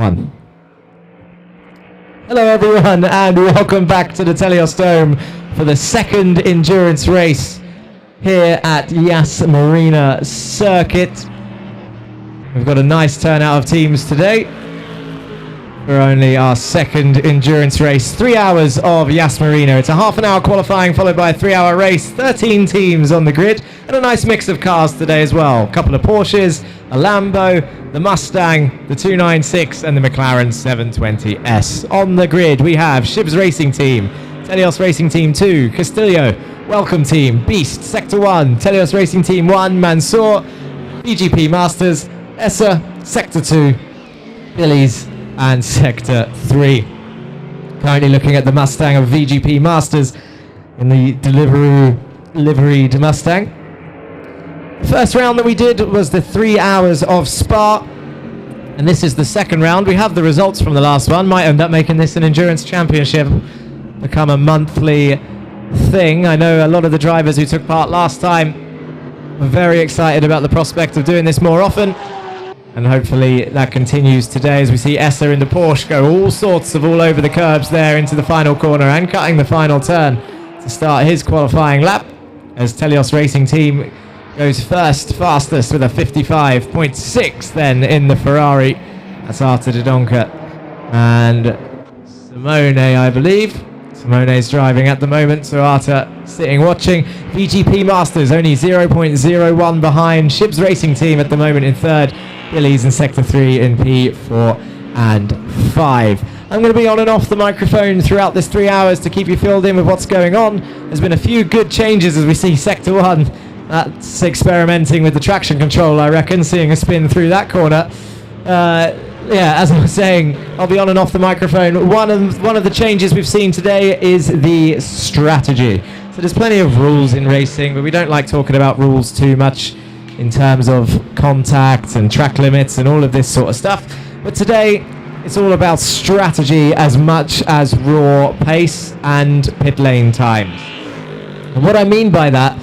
one. Hello everyone and welcome back to the Teleios Dome for the second endurance race here at Yas Marina circuit. We've got a nice turnout of teams today for only our second endurance race. 3 hours of Yas Marina. It's a half an hour qualifying followed by a 3-hour race. 13 teams on the grid and a nice mix of cars today as well. A couple of Porsches, a Lambo, the Mustang, the 296 and the McLaren 720S. On the grid we have Shibs Racing Team, Teleios Racing Team 2, Castillo, Welcome Team, Beast, Sector 1, Teleios Racing Team 1, Mansour, VGP Masters, Essa, Sector 2, Billy's and Sector 3. Currently looking at the Mustang of VGP Masters in the liveried Mustang. The first round that we did was the 3 hours of Spa, and this is the second round. We have the results from the last one. Might end up making this an endurance championship, become a monthly thing. I know a lot of the drivers who took part last time were very excited about the prospect of doing this more often, and hopefully that continues today as we see Essa in the Porsche go all over the curbs there into the final corner and cutting the final turn to start his qualifying lap as Teleios Racing Team goes first, fastest with a 55.6 then in the Ferrari. That's Arta Dodonka and Simone, I believe. Simone's driving at the moment, so Arta sitting watching. VGP Masters only 0.01 behind. Shibs Racing Team at the moment in third. Billy's in Sector 3 in P4 and 5. I'm going to be on and off the microphone throughout this 3 hours to keep you filled in with what's going on. There's been a few good changes as we see Sector 1. That's experimenting with the traction control, I reckon, seeing a spin through that corner. Yeah, as I was saying, I'll be on and off the microphone. One of the changes we've seen today is the strategy. So there's plenty of rules in racing, but we don't like talking about rules too much in terms of contact and track limits and all of this sort of stuff. But today, it's all about strategy as much as raw pace and pit lane times. And what I mean by that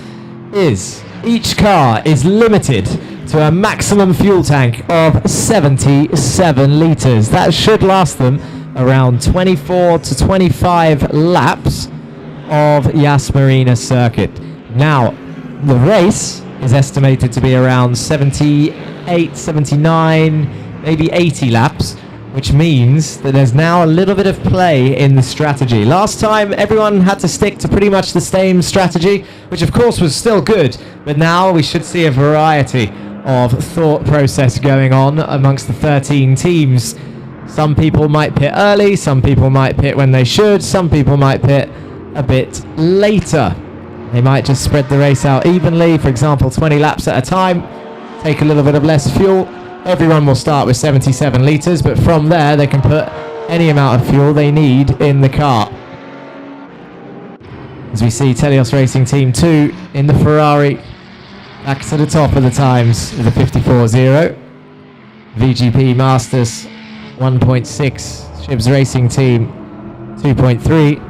is each car is limited to a maximum fuel tank of 77 litres. That should last them around 24 to 25 laps of Yas Marina circuit. Now, the race is estimated to be around 78, 79, maybe 80 laps, which means that there's now a little bit of play in the strategy. Last time, everyone had to stick to pretty much the same strategy, which of course was still good, but now we should see a variety of thought process going on amongst the 13 teams. Some people might pit early, some people might pit when they should, some people might pit a bit later. They might just spread the race out evenly, for example 20 laps at a time, take a little bit of less fuel. Everyone will start with 77 litres, but from there they can put any amount of fuel they need in the car. As we see Teleios Racing Team 2 in the Ferrari back to the top of the times with a 54.0. VGP Masters 1.6, Shibs Racing Team 2.3.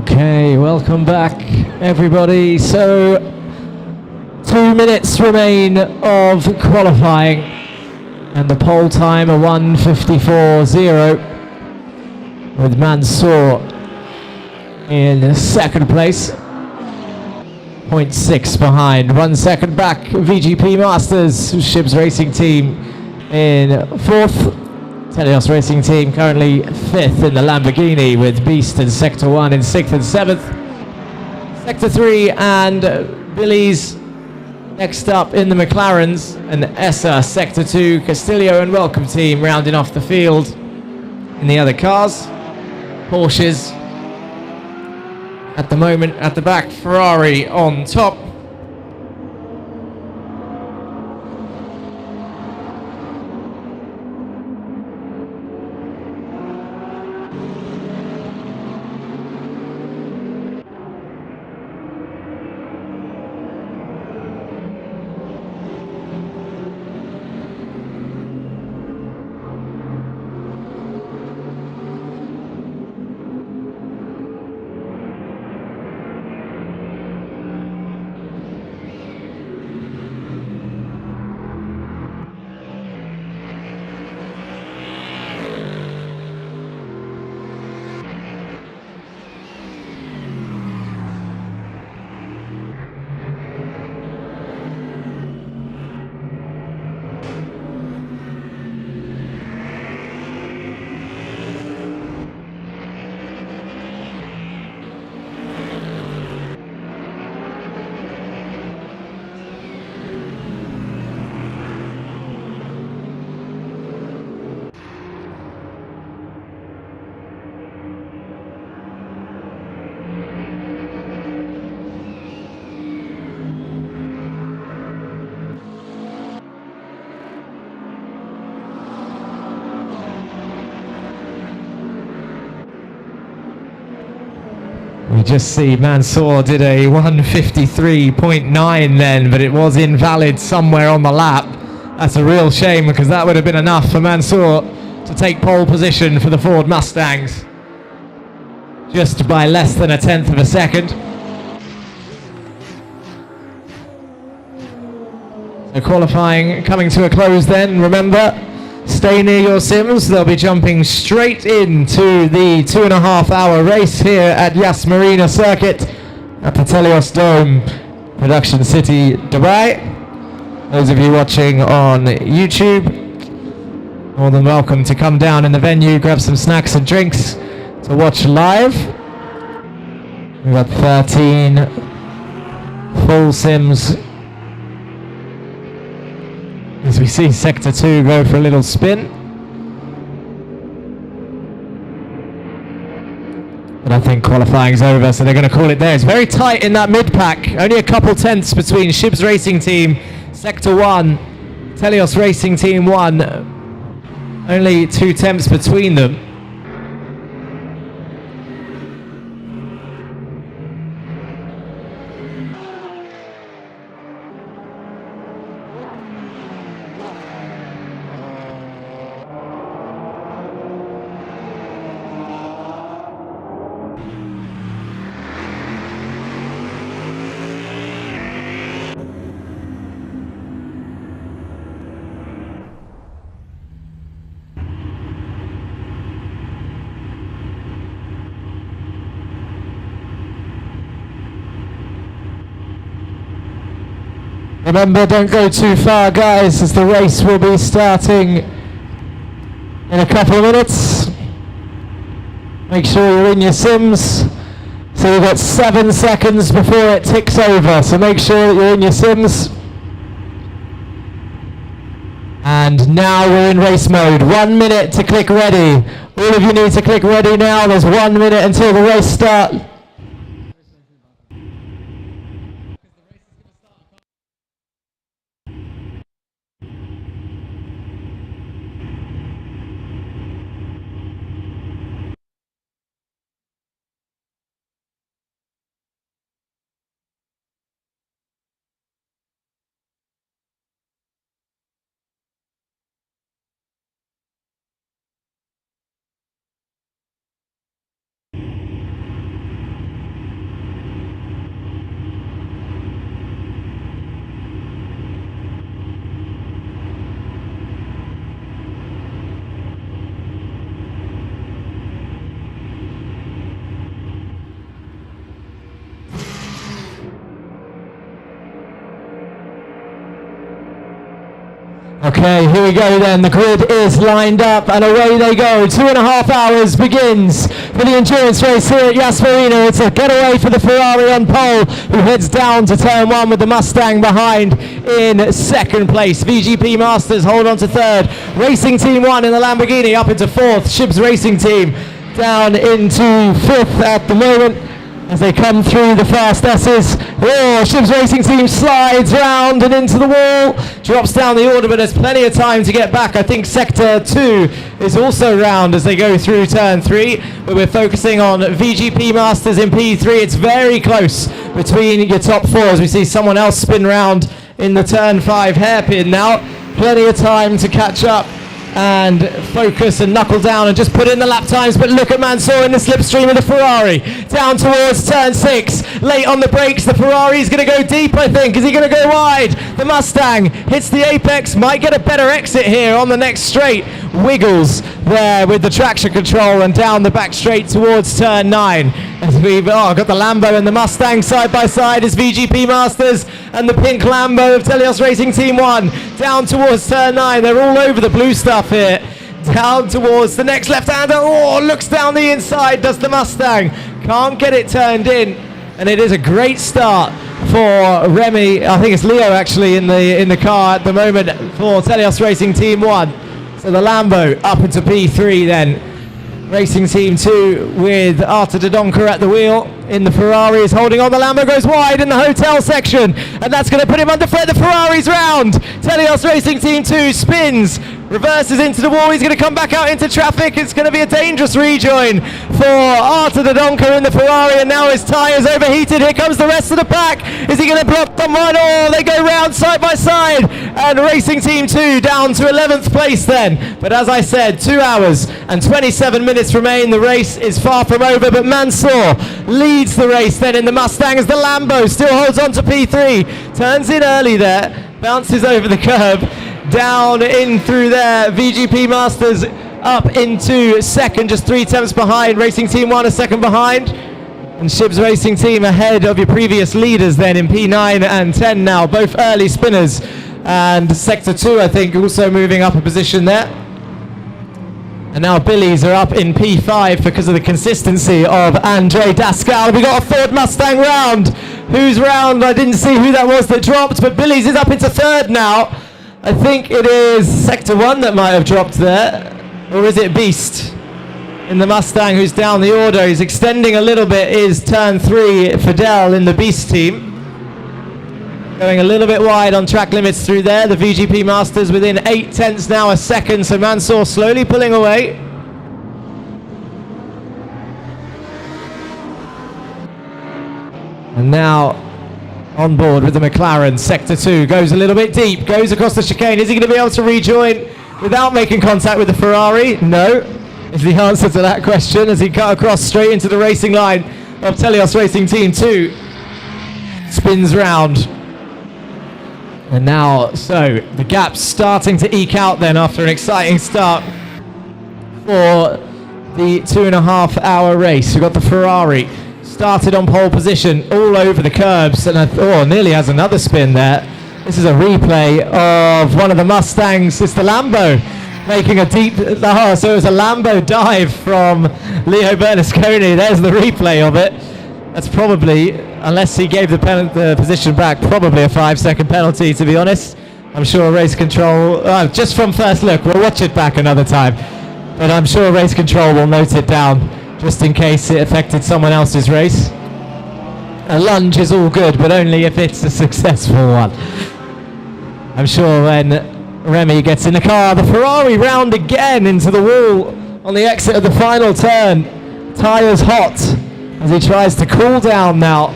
Okay, welcome back everybody. So 2 minutes remain of qualifying and the pole time a 1:54.0 with Mansour in second place, 0.6 behind. 1 second back, VGP Masters Shibs Racing Team in fourth. Teleios Racing Team currently fifth in the Lamborghini with Beast and Sector 1 in sixth and seventh. Sector 3 and Billy's next up in the McLarens, and Essa, Sector 2, Castillo and Welcome Team rounding off the field in the other cars. Porsches at the moment at the back, Ferrari on top. We just see Mansour did a 1:53.9 then, but it was invalid somewhere on the lap. That's a real shame because that would have been enough for Mansour to take pole position for the Ford Mustangs. Just by less than a tenth of a second. So qualifying coming to a close then. Remember, stay near your sims. They'll be jumping straight into the 2.5 hour race here at Yas Marina Circuit at the Teleios Dome, Production City, Dubai. Those of you watching on YouTube, more than welcome to come down in the venue, grab some snacks and drinks to watch live. We've got 13 full sims as we see Sector 2 go for a little spin. But I think qualifying's over, so they're going to call it there. It's very tight in that mid-pack. Only a couple tenths between Shibs Racing Team, Sector 1, Teleios Racing Team 1. Only 2 tenths between them. Remember, don't go too far, guys, as the race will be starting in a couple of minutes. Make sure you're in your sims. So you've got 7 seconds before it ticks over, so make sure that you're in your sims. And now we're in race mode. 1 minute to click ready. All of you need to click ready now. There's 1 minute until the race starts. Okay, here we go then. The grid is lined up and away they go. 2.5 hours begins for the endurance race here at Yas Marina. It's a getaway for the Ferrari on pole, who heads down to turn 1 with the Mustang behind in second place. VGP Masters hold on to third. Racing Team 1 in the Lamborghini up into fourth. Shibs Racing Team down into fifth at the moment as they come through the fast S's. Oh, Shibs Racing Team slides round and into the wall, drops down the order, but there's plenty of time to get back. I think Sector 2 is also round as they go through turn 3, but we're focusing on VGP Masters in P3. It's very close between your top 4 as we see someone else spin round in the turn 5 hairpin now. Plenty of time to catch up and focus and knuckle down and just put in the lap times, but look at Mansour in the slipstream of the Ferrari down towards turn 6, late on the brakes. The Ferrari is going to go deep, I think. Is he going to go wide? The Mustang hits the apex, might get a better exit here on the next straight, wiggles there with the traction control and down the back straight towards turn 9 as we've got the Lambo and the Mustang side by side as VGP Masters and the pink Lambo of Teleios Racing Team 1 down towards turn 9. They're all over the blue stuff here, down towards the next left-hander. Oh, looks down the inside, does the Mustang, can't get it turned in, and it is a great start for Remy. I think it's Leo actually in the car at the moment for Teleios Racing Team 1. So the Lambo up into P3 then. Racing Team 2 with Arthur Dodonka at the wheel. In the Ferrari is holding on. The Lambo goes wide in the hotel section, and that's going to put him under threat. The Ferrari's round. Teleios Racing Team 2 spins, reverses into the wall. He's going to come back out into traffic. It's going to be a dangerous rejoin for Arthur Dodonka in the Ferrari, and now his tyres overheated. Here comes the rest of the pack. Is he going to block someone? Oh, they go round side by side, and Racing Team 2 down to 11th place then. But as I said, 2 hours and 27 minutes remain. The race is far from over, but Mansour leads the race then in the Mustang as the Lambo still holds on to P3. Turns in early there, bounces over the curb, down in through there. VGP Masters up into second, just 3 tenths behind. Racing Team 1 a second behind. And Shibs Racing Team ahead of your previous leaders then in P9 and 10 now, both early spinners. And Sector 2, I think, also moving up a position there. And now Billies are up in P5 because of the consistency of Andre Dascal. We got a third Mustang round. Who's round? I didn't see who that was that dropped, but Billies is up into third now. I think it is Sector 1 that might have dropped there. Or is it Beast in the Mustang who's down the order? He's extending a little bit. Is turn 3 Fidel in the Beast team. Going a little bit wide on track limits through there. The VGP Masters within 8 tenths now a second. So Mansour slowly pulling away. And now on board with the McLaren. Sector 2 goes a little bit deep. Goes across the chicane. Is he going to be able to rejoin without making contact with the Ferrari? No, is the answer to that question as he cut across straight into the racing line of Teleios Racing Team 2. Spins round. And now, so the gap's starting to eke out then after an exciting start for the 2.5 hour race. We've got the Ferrari started on pole position all over the curbs, and nearly has another spin there. This is a replay of one of the Mustangs. It's the Lambo making a deep, so it was a Lambo dive from Leo Bernasconi. There's the replay of it. That's probably, unless he gave the position back, probably a 5-second penalty, to be honest. I'm sure race control, just from first look, we'll watch it back another time, but I'm sure race control will note it down just in case it affected someone else's race. A lunge is all good, but only if it's a successful one. I'm sure when Remy gets in the car, the Ferrari round again into the wall on the exit of the final turn. Tyres hot as he tries to cool down now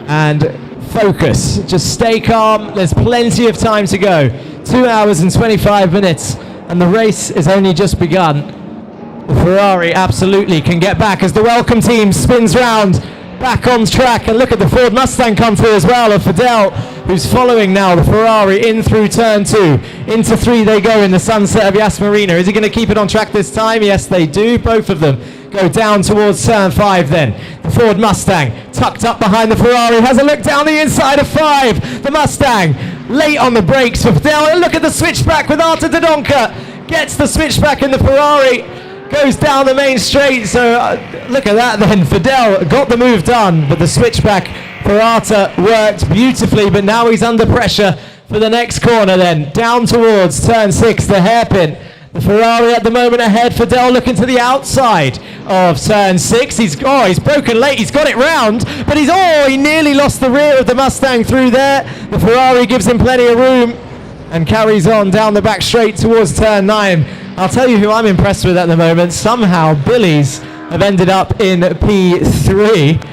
and focus. Just stay calm. There's plenty of time to go. 2 hours and 25 minutes, and the race has only just begun. The Ferrari absolutely can get back as the welcome team spins round back on track, and look at the Ford Mustang come through as well of Fidel, who's following now the Ferrari in through turn 2. Into 3 they go in the sunset of Yas Marina. Is he going to keep it on track this time? Yes, they do. Both of them go down towards turn 5 then. The Ford Mustang tucked up behind the Ferrari has a look down the inside of 5. The Mustang Late on the brakes for Fidel. Look at the switchback with Artur Dodonka. Gets the switchback in the Ferrari. Goes down the main straight. So look at that then. Fidel got the move done, but the switchback for Artur worked beautifully. But now he's under pressure for the next corner then. Down towards turn 6, the hairpin. The Ferrari at the moment ahead. Fidel looking to the outside of turn 6. He's broken late. He's got it round, but he nearly lost the rear of the Mustang through there. The Ferrari gives him plenty of room and carries on down the back straight towards turn 9. I'll tell you who I'm impressed with at the moment. Somehow Billy's have ended up in P3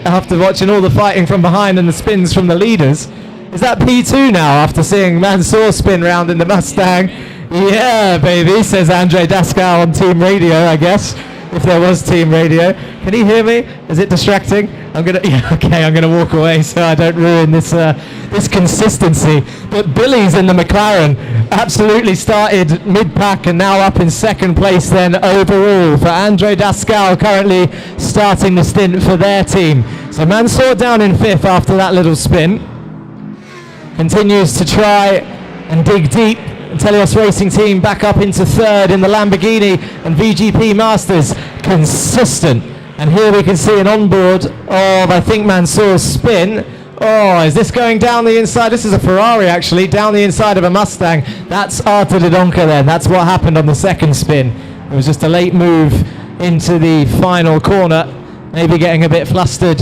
after watching all the fighting from behind and the spins from the leaders. Is that P2 now after seeing Mansour spin round in the Mustang? Yeah, baby, says Andre Dascal on team radio, I guess, if there was team radio. Can he hear me? Is it distracting? I'm gonna walk away so I don't ruin this consistency. But Billy's in the McLaren absolutely started mid-pack and now up in second place then overall for Andre Dascal, currently starting the stint for their team. So Mansour down in 5th after that little spin. Continues to try and dig deep. Teleios Racing Team back up into 3rd in the Lamborghini and VGP Masters. Consistent. And here we can see an onboard of, I think, Mansour's spin. Oh, is this going down the inside? This is a Ferrari, actually, down the inside of a Mustang. That's Artur Dodonka then. That's what happened on the second spin. It was just a late move into the final corner. Maybe getting a bit flustered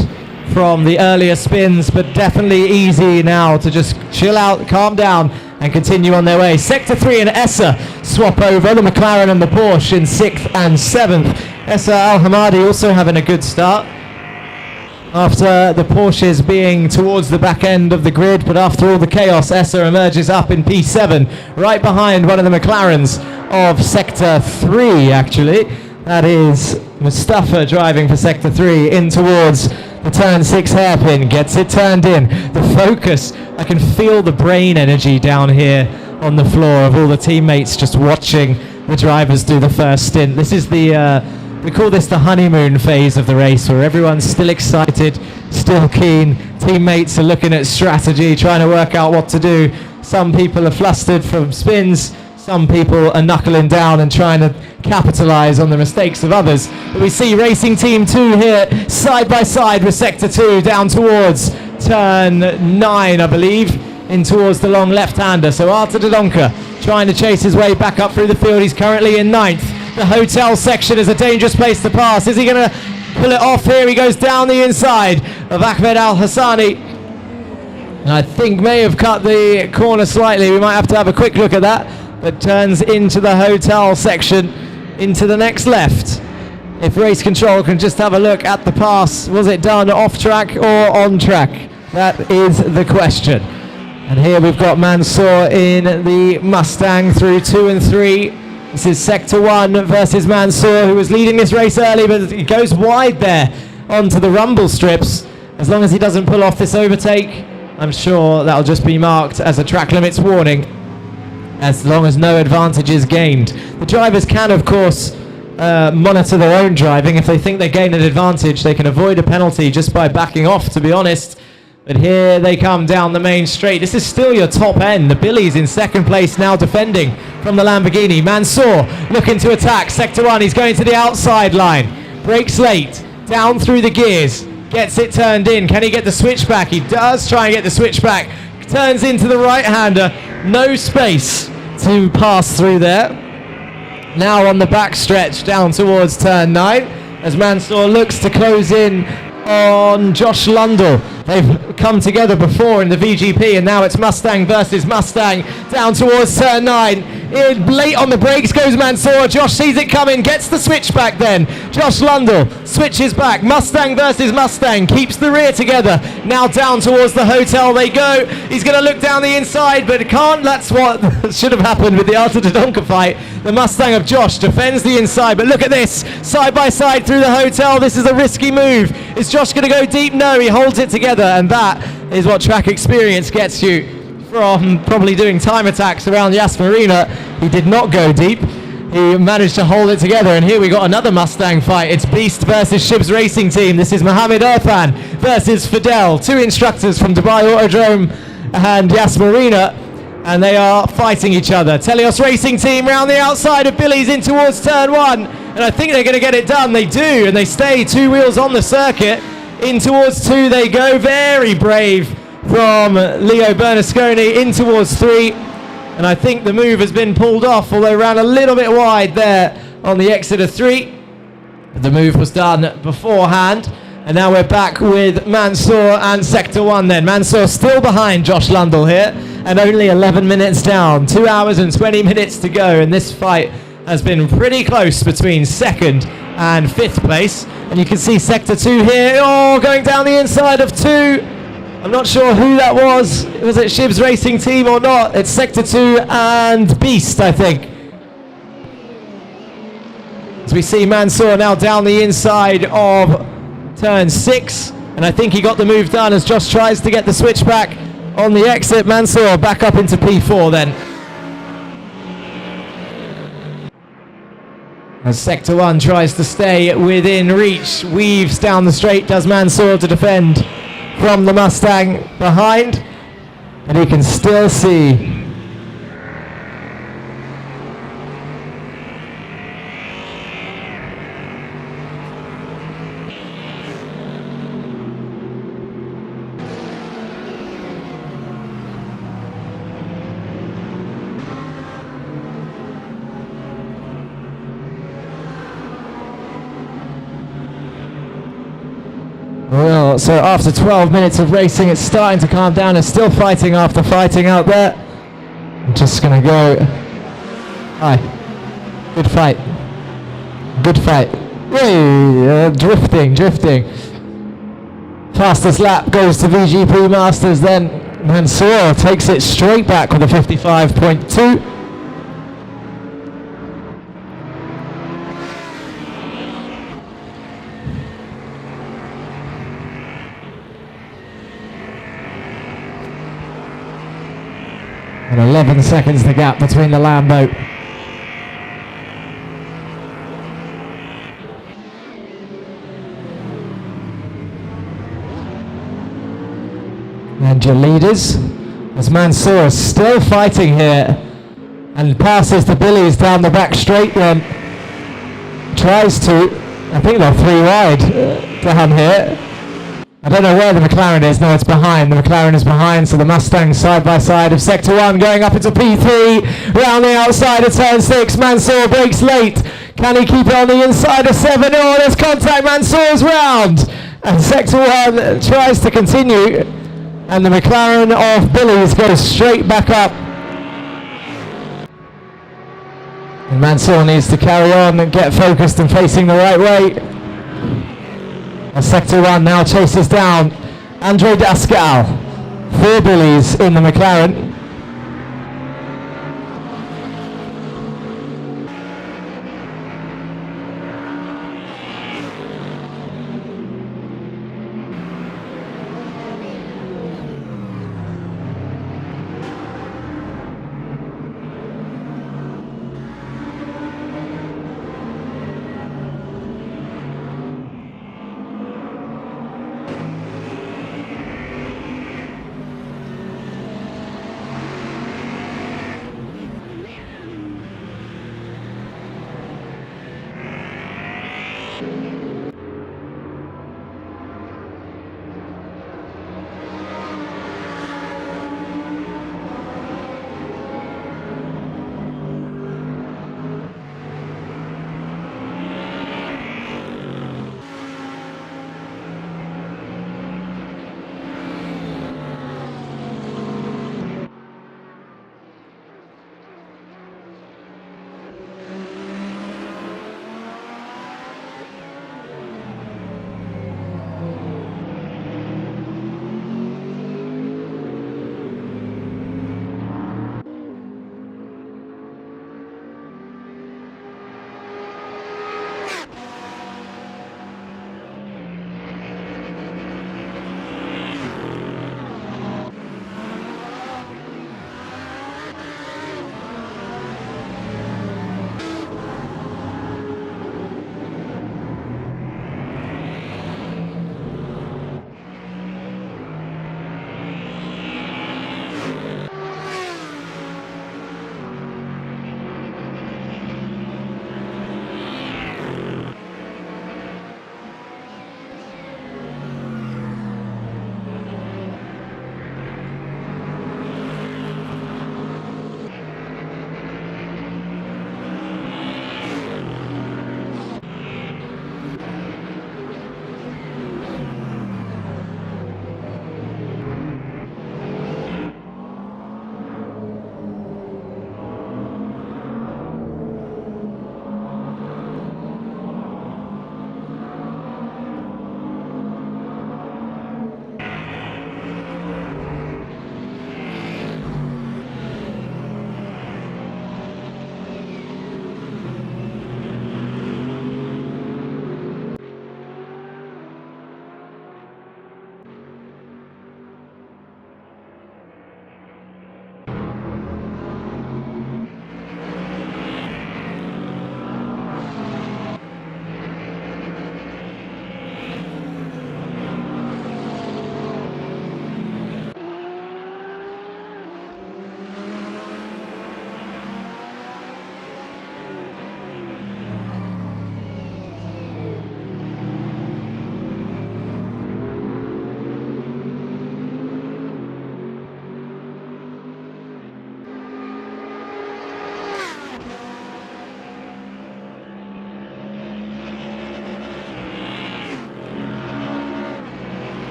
from the earlier spins, but definitely easy now to just chill out, calm down, and continue on their way. Sector 3 and Essa swap over, the McLaren and the Porsche in 6th and 7th. Essa Al-Hamadi also having a good start after the Porsches being towards the back end of the grid, but after all the chaos, Essa emerges up in P7, right behind one of the McLarens of Sector 3, actually. That is Mustafa driving for Sector 3 in towards the turn 6 hairpin, gets it turned in. The focus, I can feel the brain energy down here on the floor of all the teammates just watching the drivers do the first stint. This is the, we call this the honeymoon phase of the race, where everyone's still excited, still keen. Teammates are looking at strategy, trying to work out what to do. Some people are flustered from spins. Some people are knuckling down and trying to capitalize on the mistakes of others. But we see Racing Team 2 here, side by side with Sector 2, down towards turn 9, I believe, in towards the long left-hander. So Artur Dodonka trying to chase his way back up through the field. He's currently in 9th. The hotel section is a dangerous place to pass. Is he going to pull it off here? He goes down the inside of Ahmed Al-Hassani. And I think may have cut the corner slightly. We might have to have a quick look at that. But turns into the hotel section, into the next left. If race control can just have a look at the pass, was it done off track or on track? That is the question. And here we've got Mansour in the Mustang through 2 and 3. This is Sector 1 versus Mansour, who was leading this race early, but he goes wide there onto the rumble strips. As long as he doesn't pull off this overtake, I'm sure that'll just be marked as a track limits warning, as long as no advantage is gained. The drivers can, of course, monitor their own driving. If they think they gain an advantage, they can avoid a penalty just by backing off, to be honest. But here they come down the main straight. This is still your top end. The Billy's in second place now, defending from the Lamborghini. Mansour looking to attack. Sector 1, he's going to the outside line. Brakes late, down through the gears. Gets it turned in. Can he get the switchback? He does try and get the switchback. Turns into the right-hander. No space to pass through there. Now on the back stretch down towards turn 9 as Mansour looks to close in on Josh Lundell. They've come together before in the VGP, and now it's Mustang versus Mustang down towards turn 9. Late on the brakes goes Mansour. Josh sees it coming, gets the switchback then. Josh Lundell switches back. Mustang versus Mustang, keeps the rear together. Now down towards the hotel they go. He's going to look down the inside, but can't. That's what should have happened with the Artur Dodonka fight. The Mustang of Josh defends the inside, but look at this. Side by side through the hotel. This is a risky move. Is Josh going to go deep? No, he holds it together, and that is what track experience gets you from probably doing time attacks around Yas Marina. He did not go deep. He managed to hold it together, and here we got another Mustang fight. It's Beast versus Shibs Racing Team. This is Mohammed Irfan versus Fidel, two instructors from Dubai Autodrome and Marina, and they are fighting each other. Teleios Racing Team round the outside of Billy's in towards turn 1, and I think they're going to get it done. They do, and they stay 2 wheels on the circuit. In towards 2 they go. Very brave from Leo Bernasconi. In towards 3, and I think the move has been pulled off, although ran a little bit wide there on the exit of 3. The move was done beforehand. And now we're back with Mansour and Sector 1 then. Mansour still behind Josh Lundell here, and only 11 minutes down. 2 hours and 20 minutes to go, and this fight has been pretty close between 2nd and 5th place. And you can see Sector 2 here, going down the inside of 2. I'm not sure who that was. Was it Shib's Racing Team or not? It's Sector 2 and Beast, I think. As we see Mansour now down the inside of turn 6, and I think he got the move done as Josh tries to get the switchback on the exit. Mansour back up into P4 then. As Sector 1 tries to stay within reach, weaves down the straight, does Mansour to defend from the Mustang behind, and he can still see Well, so after 12 minutes of racing, it's starting to calm down. It's still fighting after fighting out there. I'm just going to go. Hi. Good fight. Good fight. Hey, drifting. Fastest lap goes to VGP Masters then. Mansour takes it straight back with a 55.2. And 11 seconds the gap between the Lambo. And your leaders, as Mansour is still fighting here and passes the Billies down the back straight then. Tries to, I think they're 3 wide down here. I don't know where the McLaren is. No, it's behind. The McLaren is behind, so the Mustang side by side of Sector 1 going up into P3. Round the outside of turn 6. Mansour breaks late. Can he keep it on the inside of 7? Oh, there's contact. Mansour's round. And Sector 1 tries to continue. And the McLaren of Billy's goes straight back up. And Mansour needs to carry on and get focused and facing the right way. As Sector 1 now chases down Andre Dascal. 4 Billies in the McLaren.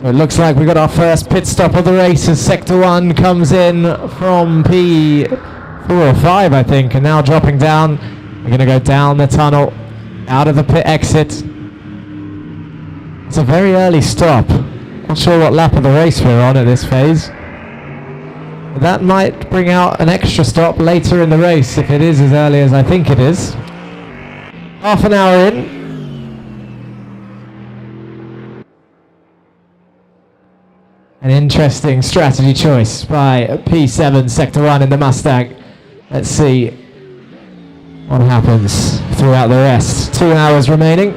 It looks like we got our first pit stop of the race as Sector 1 comes in from P4 or 5, I think, and now dropping down. We're going to go down the tunnel, out of the pit exit. It's a very early stop. Not sure what lap of the race we're on at this phase. But that might bring out an extra stop later in the race if it is as early as I think it is. Half an hour in. An interesting strategy choice by P7 Sector 1 in the Mustang. Let's see what happens throughout the rest. 2 hours remaining.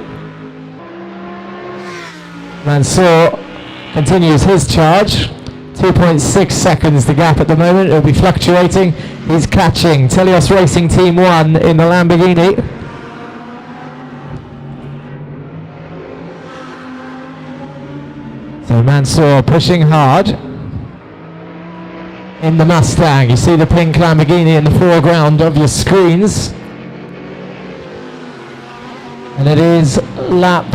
Mansour continues his charge. 2.6 seconds the gap at the moment. It'll be fluctuating. He's catching Teleios Racing Team 1 in the Lamborghini. So Mansour pushing hard in the Mustang. You see the pink Lamborghini in the foreground of your screens. And it is lap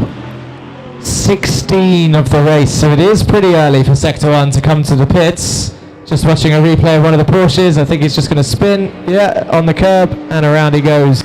16 of the race, so it is pretty early for Sector 1 to come to the pits. Just watching a replay of one of the Porsches. I think he's just going to spin, yeah, on the curb, and around he goes.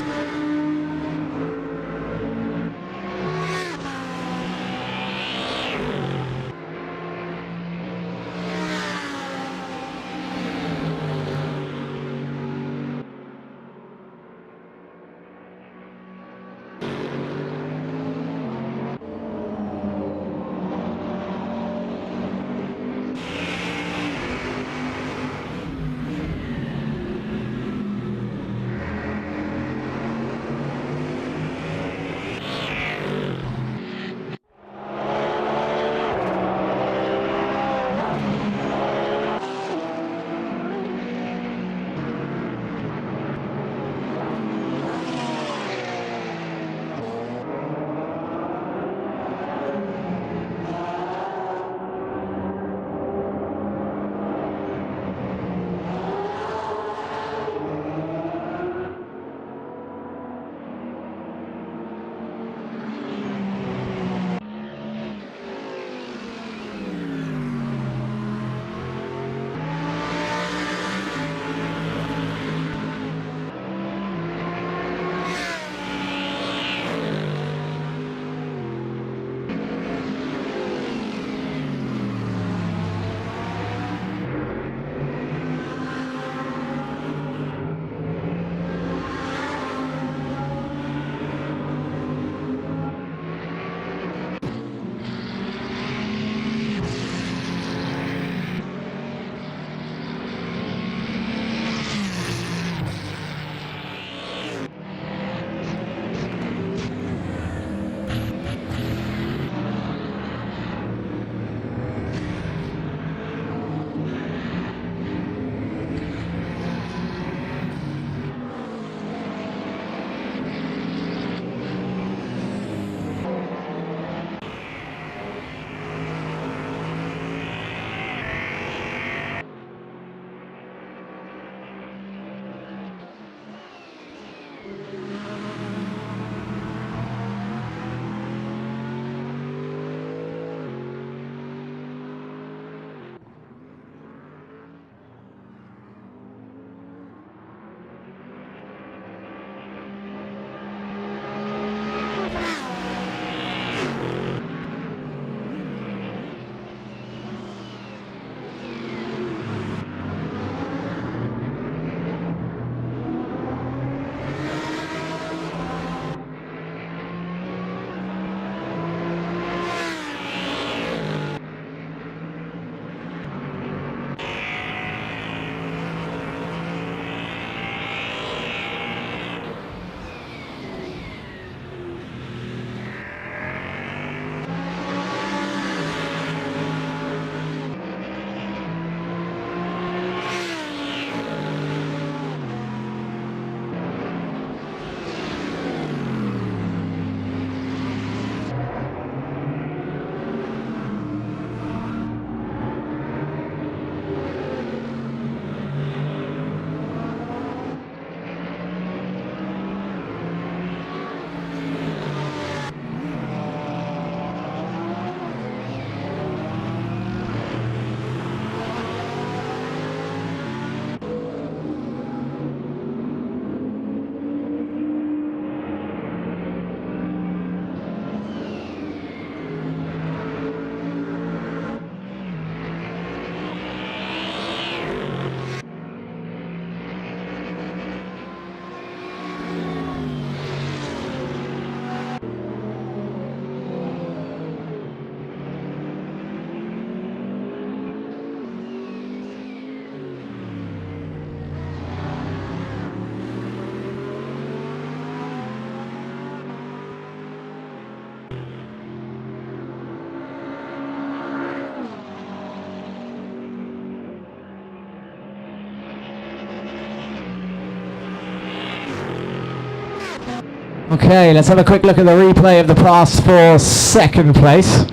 Okay, let's have a quick look at the replay of the pass for second place.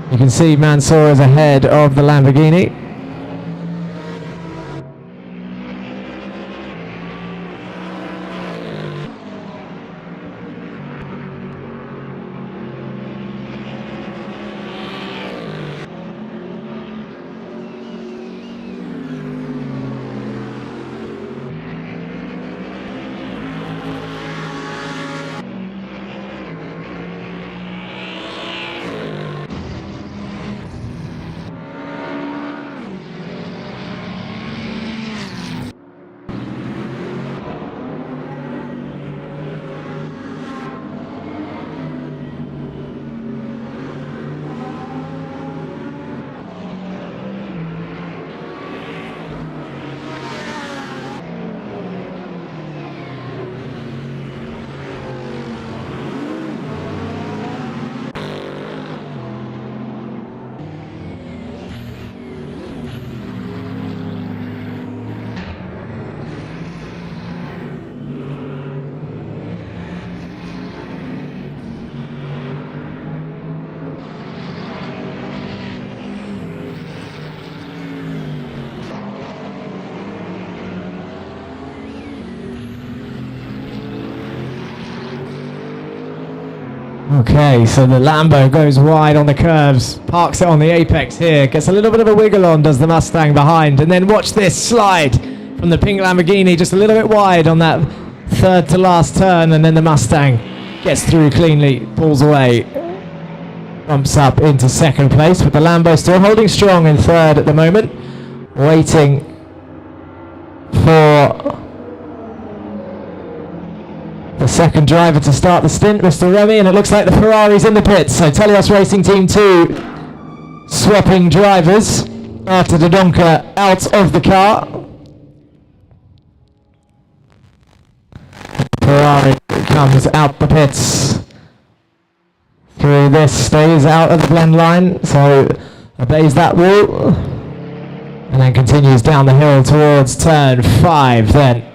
You can see Mansour is ahead of the Lamborghini. Okay, so the Lambo goes wide on the curves, parks it on the apex here, gets a little bit of a wiggle on, does the Mustang behind, and then watch this slide from the pink Lamborghini just a little bit wide on that third to last turn, and then the Mustang gets through cleanly, pulls away, bumps up into second place, but the Lambo still holding strong in third at the moment, waiting for the second driver to start the stint, Mr. Remy, and it looks like the Ferrari's in the pits. So Teleios Racing Team 2 swapping drivers after Dodonka out of the car. Ferrari comes out the pits through this, stays out of the blend line, so obeys that rule, and then continues down the hill towards turn 5 then.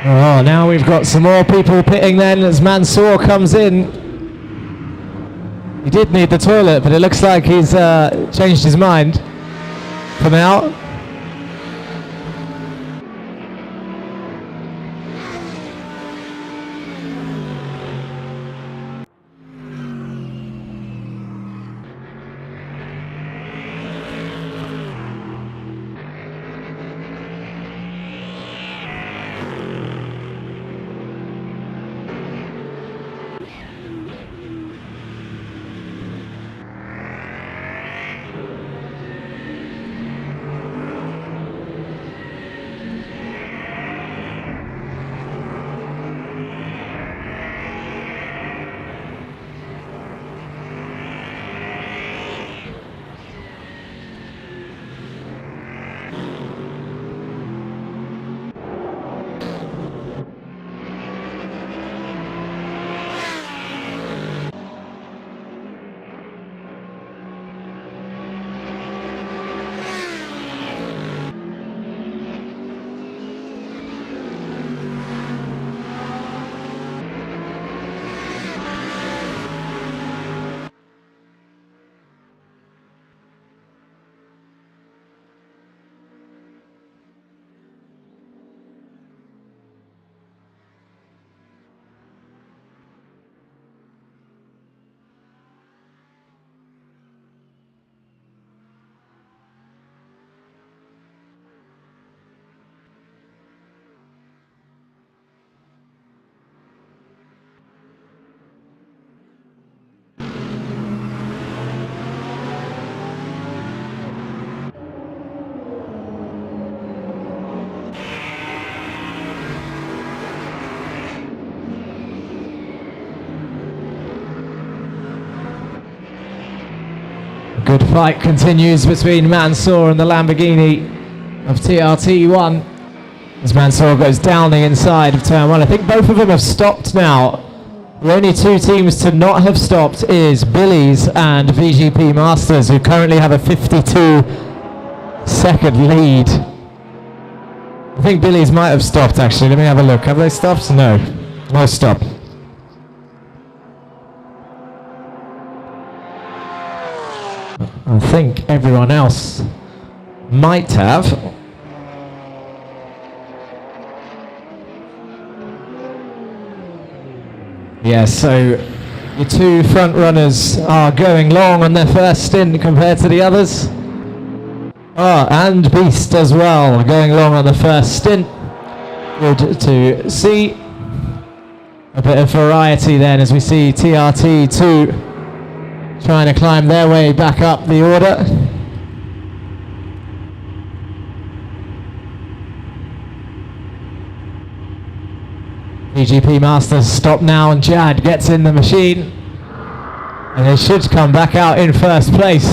Oh, now we've got some more people pitting then as Mansour comes in. He did need the toilet, but it looks like he's changed his mind for now. Good fight continues between Mansour and the Lamborghini of TRT1 as Mansour goes down the inside of turn 1. I think both of them have stopped now. The only two teams to not have stopped is Billy's and VGP Masters, who currently have a 52-second lead. I think Billy's might have stopped actually. Let me have a look. Have they stopped? No. No stop. I think everyone else might have. Yeah, so the two front runners are going long on their first stint compared to the others. Oh, and Beast as well, going long on the first stint. Good to see. A bit of variety then as we see TRT2 trying to climb their way back up the order. VGP Masters stop now and Jad gets in the machine. And they should come back out in first place.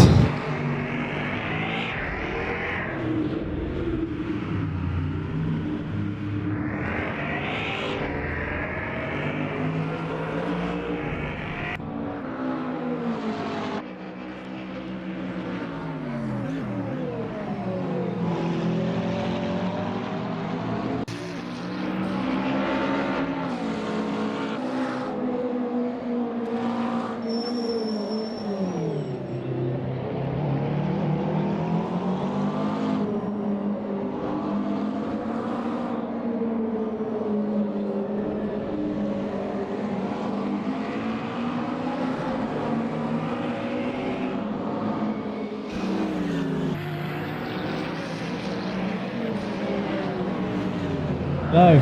No.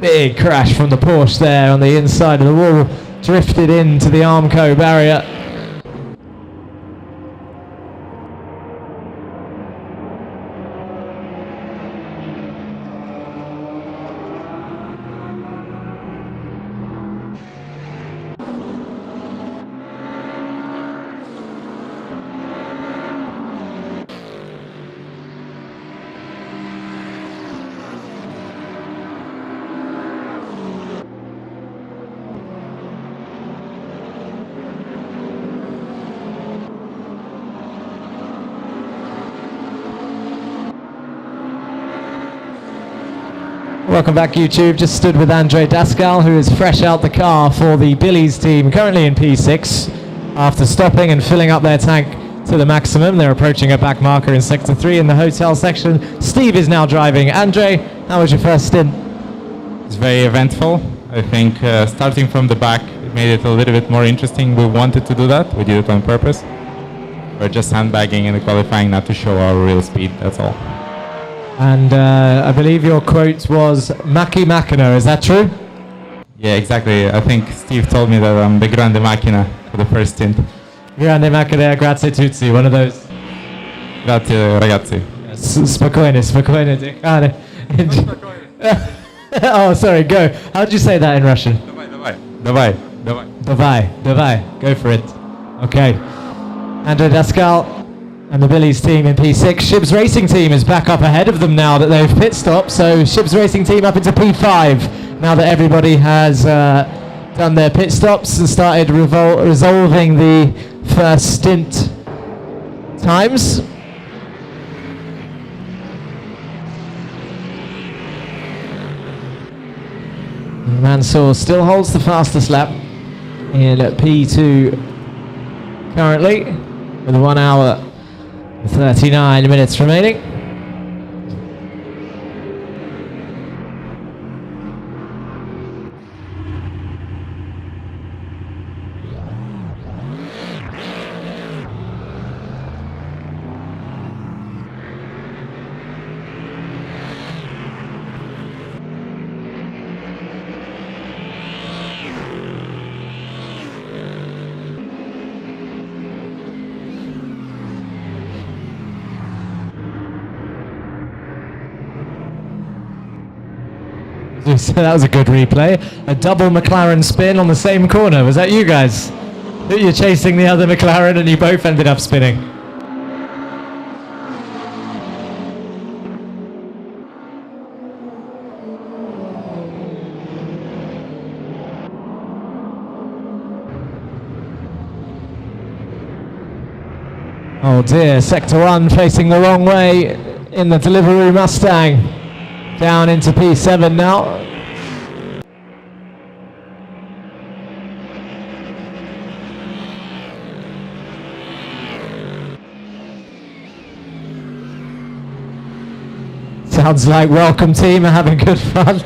Big crash from the Porsche there on the inside of the wall, drifted into the Armco barrier. Welcome back, YouTube. Just stood with Andre Dascal, who is fresh out the car for the Billy's team, currently in P6. After stopping and filling up their tank to the maximum, they're approaching a back marker in Sector 3 in the hotel section. Steve is now driving. Andre, how was your first stint? It's very eventful. I think starting from the back, it made it a little bit more interesting. We wanted to do that. We did it on purpose. We're just sandbagging in the qualifying not to show our real speed, that's all. And I believe your quote was Macchi Macchina, is that true? Yeah, exactly. I think Steve told me that I'm the grande macchina for the first stint. Grande macchina, grazie tutti, one of those. Grazie ragazzi. Spokojnie, spokojnie, dychane. Oh, sorry, go. How did you say that in Russian? Давай. Давай. Go for it. Okay. Andre Dascal and the Billy's team in P6. Shib's Racing Team is back up ahead of them now that they've pit stopped. So Shib's Racing Team up into P5 now that everybody has done their pit stops and started resolving the first stint times. Mansour still holds the fastest lap in P2 currently with 1 hour 39 minutes remaining. So that was a good replay. A double McLaren spin on the same corner. Was that you guys? You're chasing the other McLaren and you both ended up spinning. Oh dear, Sector 1 facing the wrong way in the delivery Mustang. Down into P7 now. Sounds like welcome team are having good fun.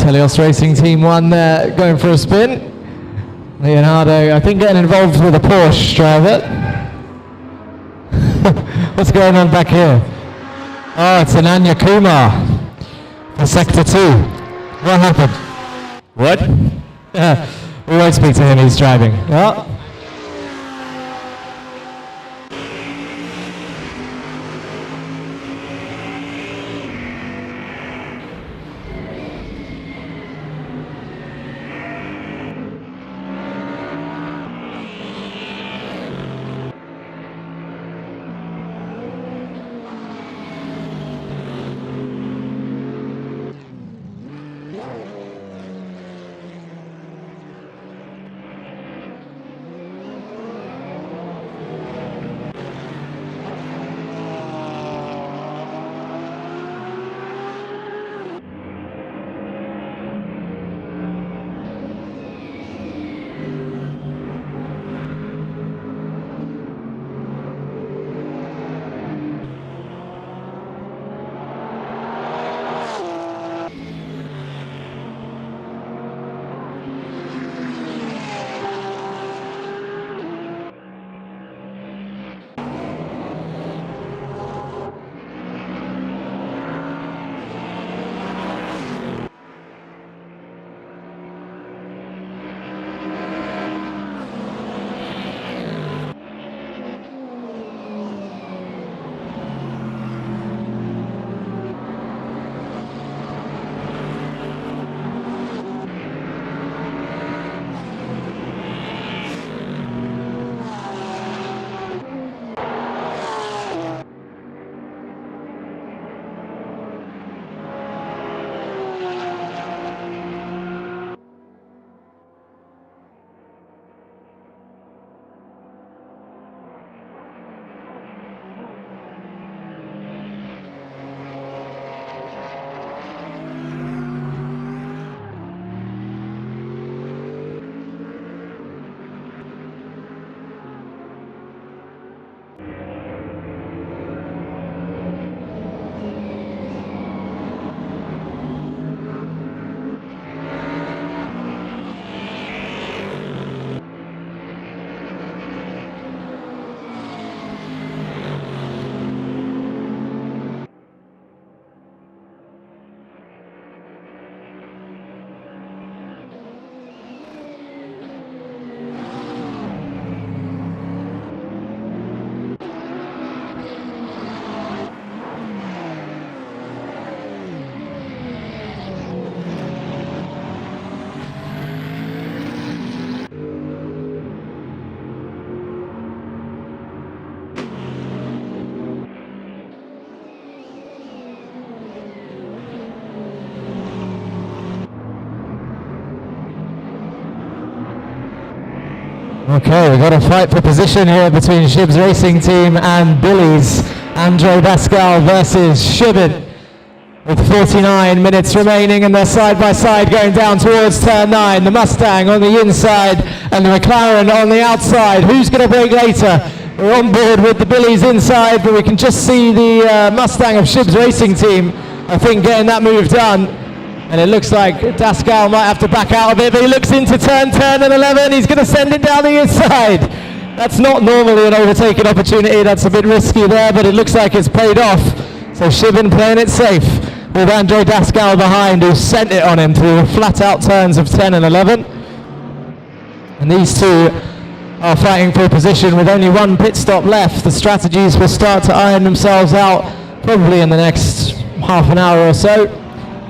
Teleios Racing Team 1 there, going for a spin. Leonardo, I think, getting involved with a Porsche driver. What's going on back here? Oh, it's Ananya Kumar for Sector 2. What happened? What? We won't speak to him, he's driving. Oh. Okay, we've got a fight for position here between Shib's racing team and Billy's. Andre Pascal versus Shibin. With 49 minutes remaining, and they're side by side going down towards turn 9. The Mustang on the inside and the McLaren on the outside. Who's going to brake later? We're on board with the Billies inside, but we can just see the Mustang of Shib's racing team, I think, getting that move done. And it looks like Pascal might have to back out a bit, but he looks into turn 10 and 11. He's going to send it down the inside. That's not normally an overtaking opportunity. That's a bit risky there, but it looks like it's paid off. So Shibin playing it safe, with Andre Pascal behind, who sent it on him through flat out turns of 10 and 11. And these two are fighting for position with only one pit stop left. The strategies will start to iron themselves out probably in the next half an hour or so.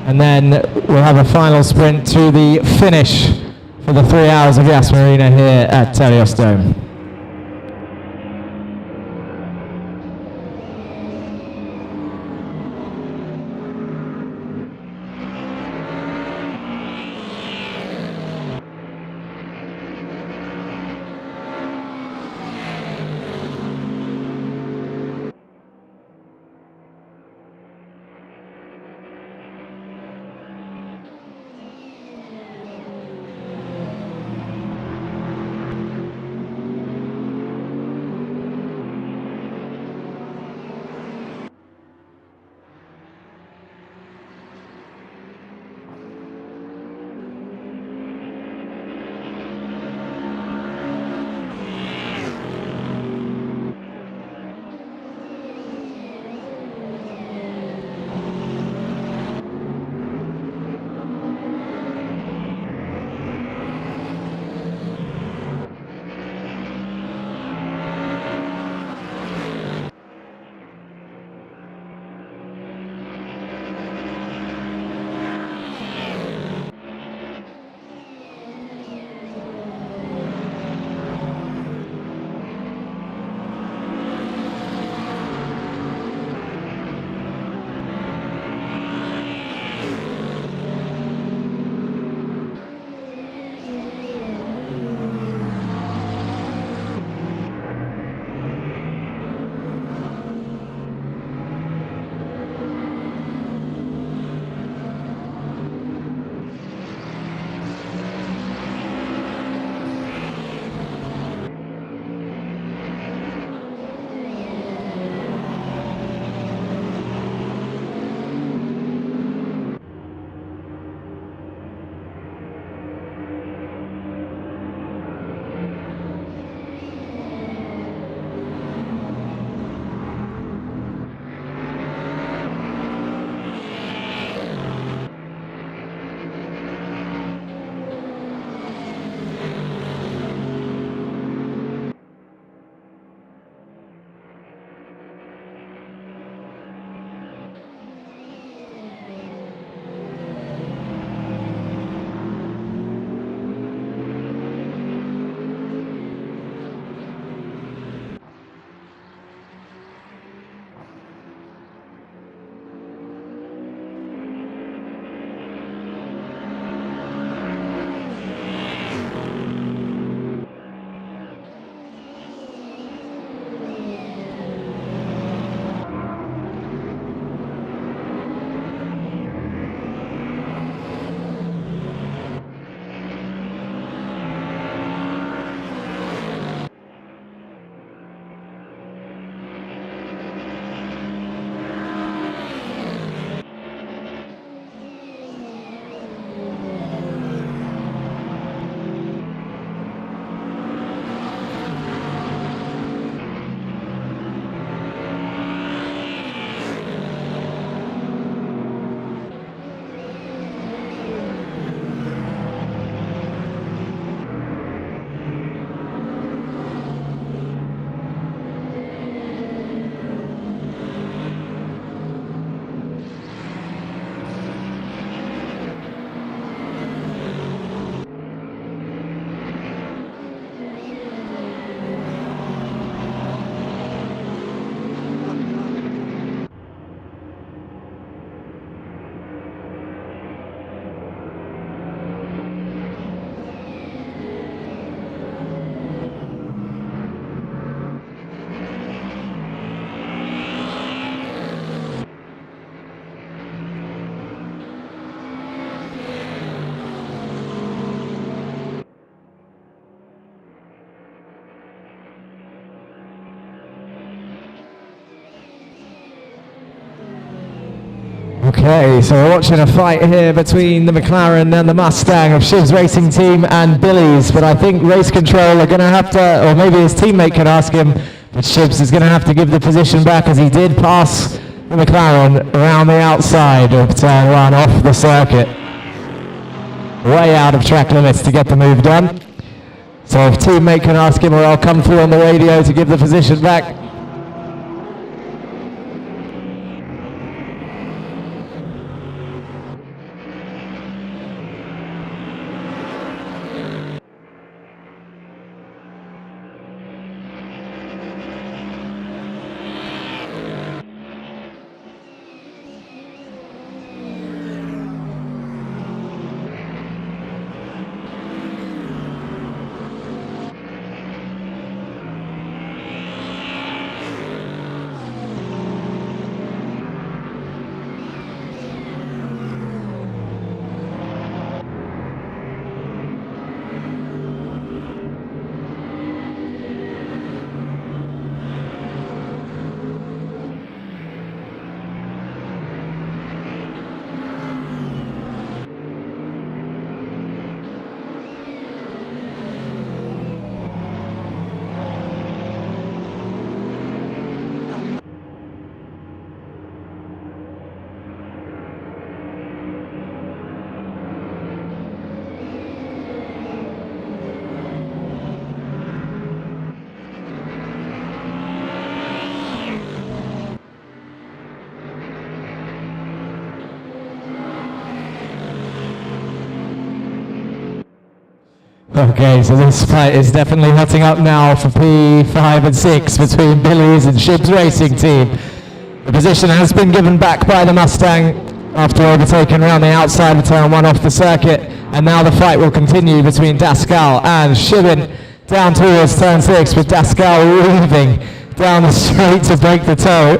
And then we'll have a final sprint to the finish for the 3 hours of Yas Marina here at Teleios Dome. Okay, so we're watching a fight here between the McLaren and the Mustang of Shiv's racing team and Billy's, but I think race control are going to have to, or maybe his teammate can ask him, but Shiv's is going to have to give the position back as he did pass the McLaren around the outside of turn 1 off the circuit. Way out of track limits to get the move done. So if teammate can ask him, or I'll come through on the radio to give the position back. Okay, so this fight is definitely hotting up now for P5 and 6 between Billy's and Shib's racing team. The position has been given back by the Mustang after overtaking around the outside of turn 1 off the circuit, and now the fight will continue between Dascal and Shibin down towards turn 6, with Dascal weaving down the straight to break the toe.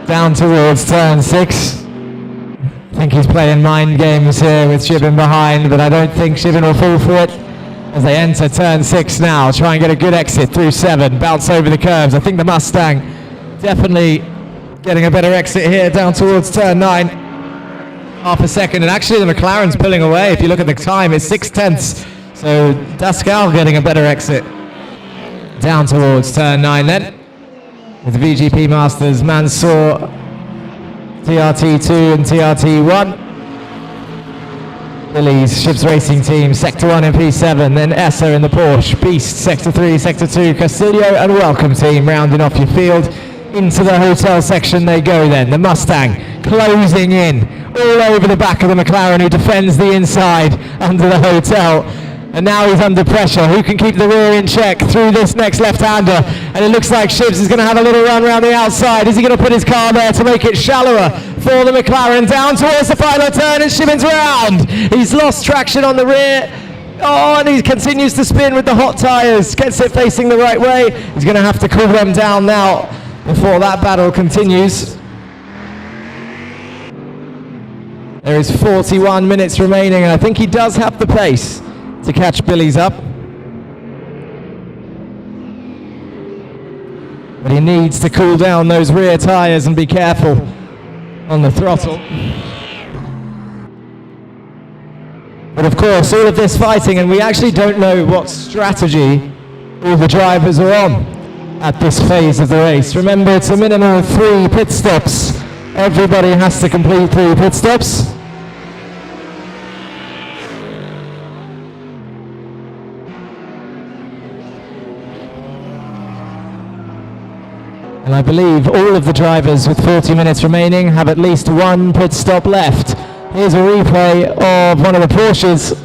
Down towards turn 6. I think he's playing mind games here with Shibin behind, but I don't think Shibin will fall for it as they enter turn 6 now. Try and get a good exit through 7, bounce over the curves. I think the Mustang definitely getting a better exit here down towards turn 9. Half a second, and actually the McLaren's pulling away. If you look at the time, it's 6/10. So Dascal getting a better exit down towards turn 9 then. With the VGP Masters, Mansour, TRT2 and TRT1. Billy's Shib's racing team, Sector 1 in P7, then Essa in the Porsche, Beast, Sector 3, Sector 2, Castillo and Welcome team rounding off your field. Into the hotel section they go then. The Mustang closing in all over the back of the McLaren, who defends the inside under the hotel. And now he's under pressure. Who can keep the rear in check through this next left-hander? And it looks like Shibs is going to have a little run around the outside. Is he going to put his car there to make it shallower for the McLaren? Down towards the final turn, and Shibin's round. He's lost traction on the rear. Oh, and he continues to spin with the hot tyres. Gets it facing the right way. He's going to have to cool them down now before that battle continues. There is 41 minutes remaining, and I think he does have the pace to catch Billy's up. But he needs to cool down those rear tyres and be careful on the throttle. But of course, all of this fighting, and we actually don't know what strategy all the drivers are on at this phase of the race. Remember, it's a minimum of 3 pit stops. Everybody has to complete 3 pit stops. And I believe all of the drivers with 40 minutes remaining have at least 1 pit stop left. Here's a replay of one of the Porsches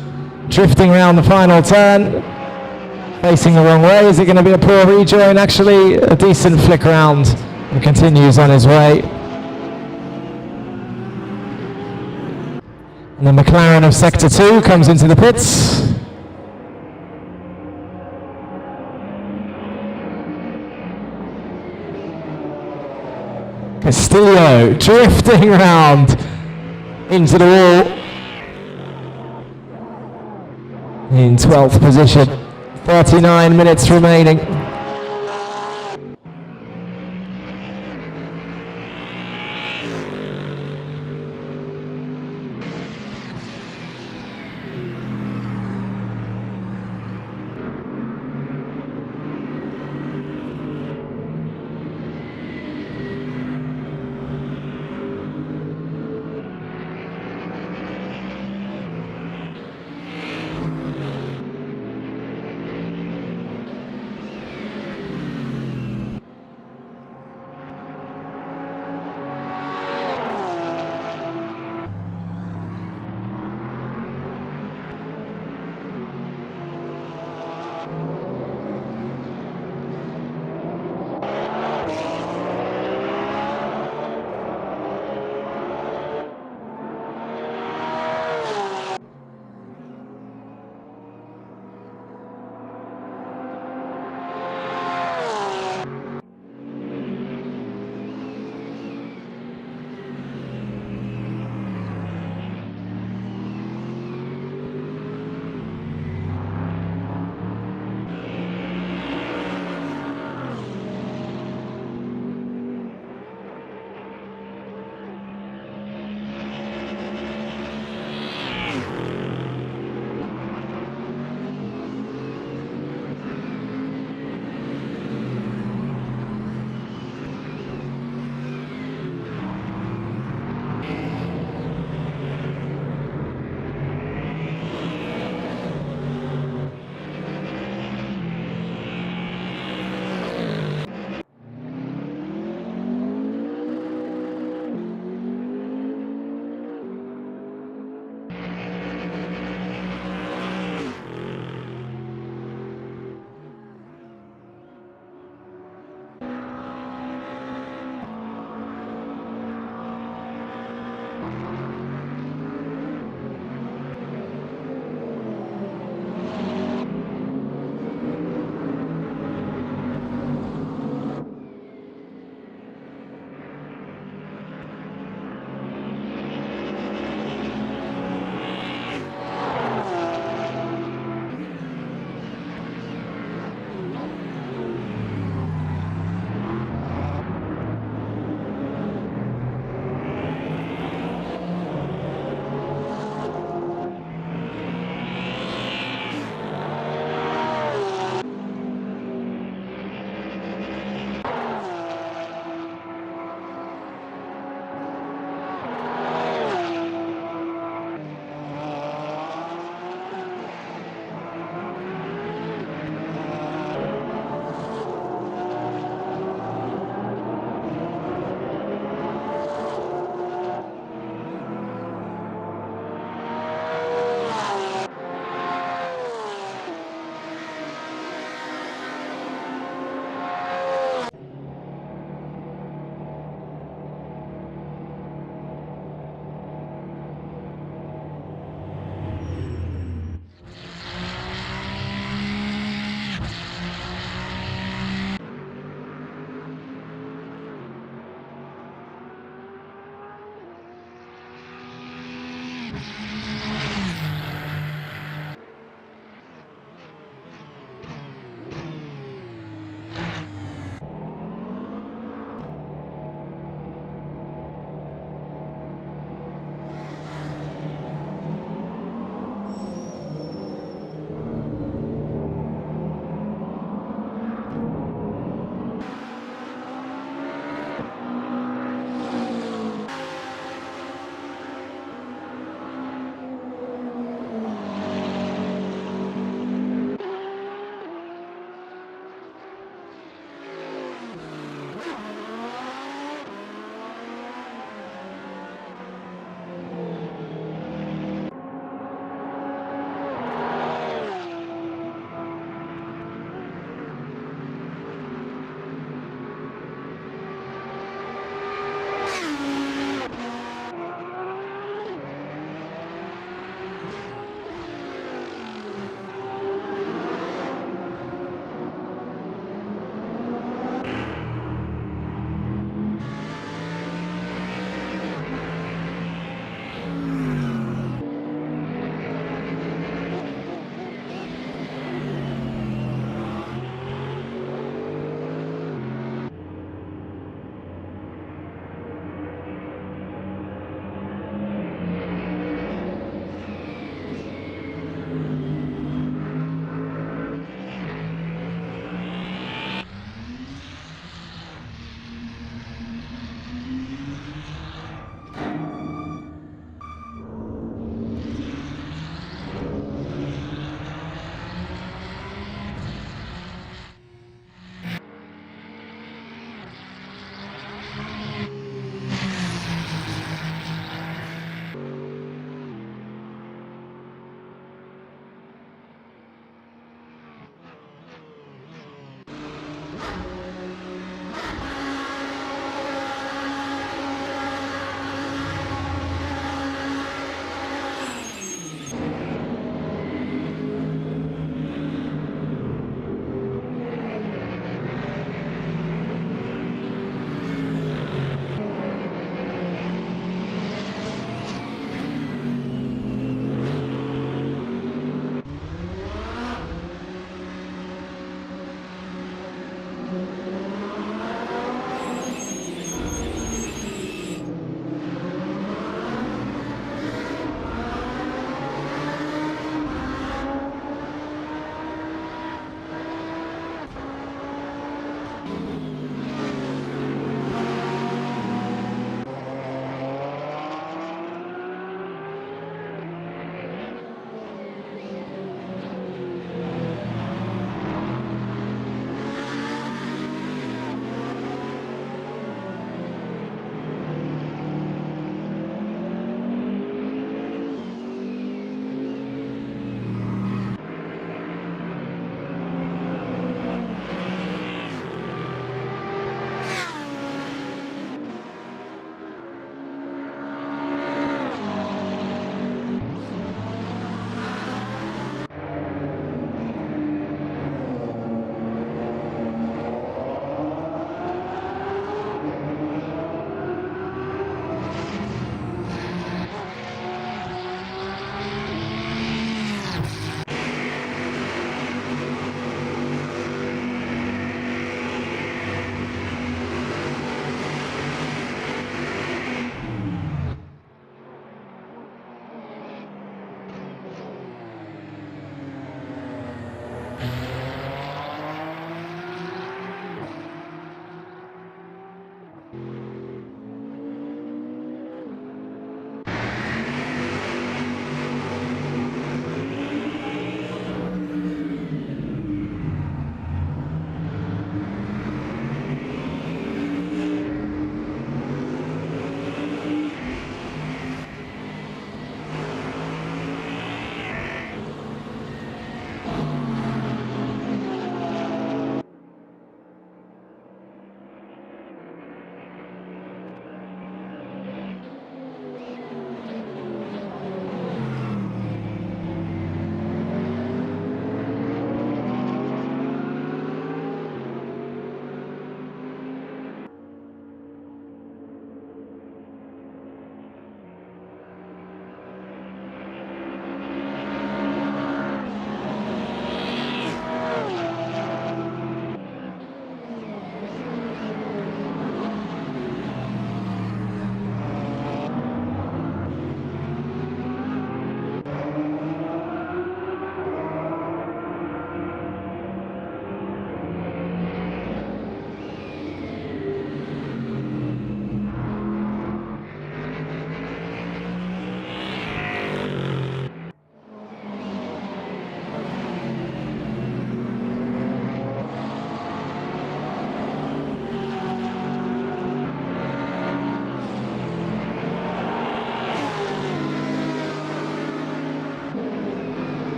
drifting around the final turn, facing the wrong way. Is it going to be a poor rejoin? Actually, a decent flick around, and continues on his way. And the McLaren of Sector 2 comes into the pits. Castillo drifting around into the wall in 12th position. 39 minutes remaining.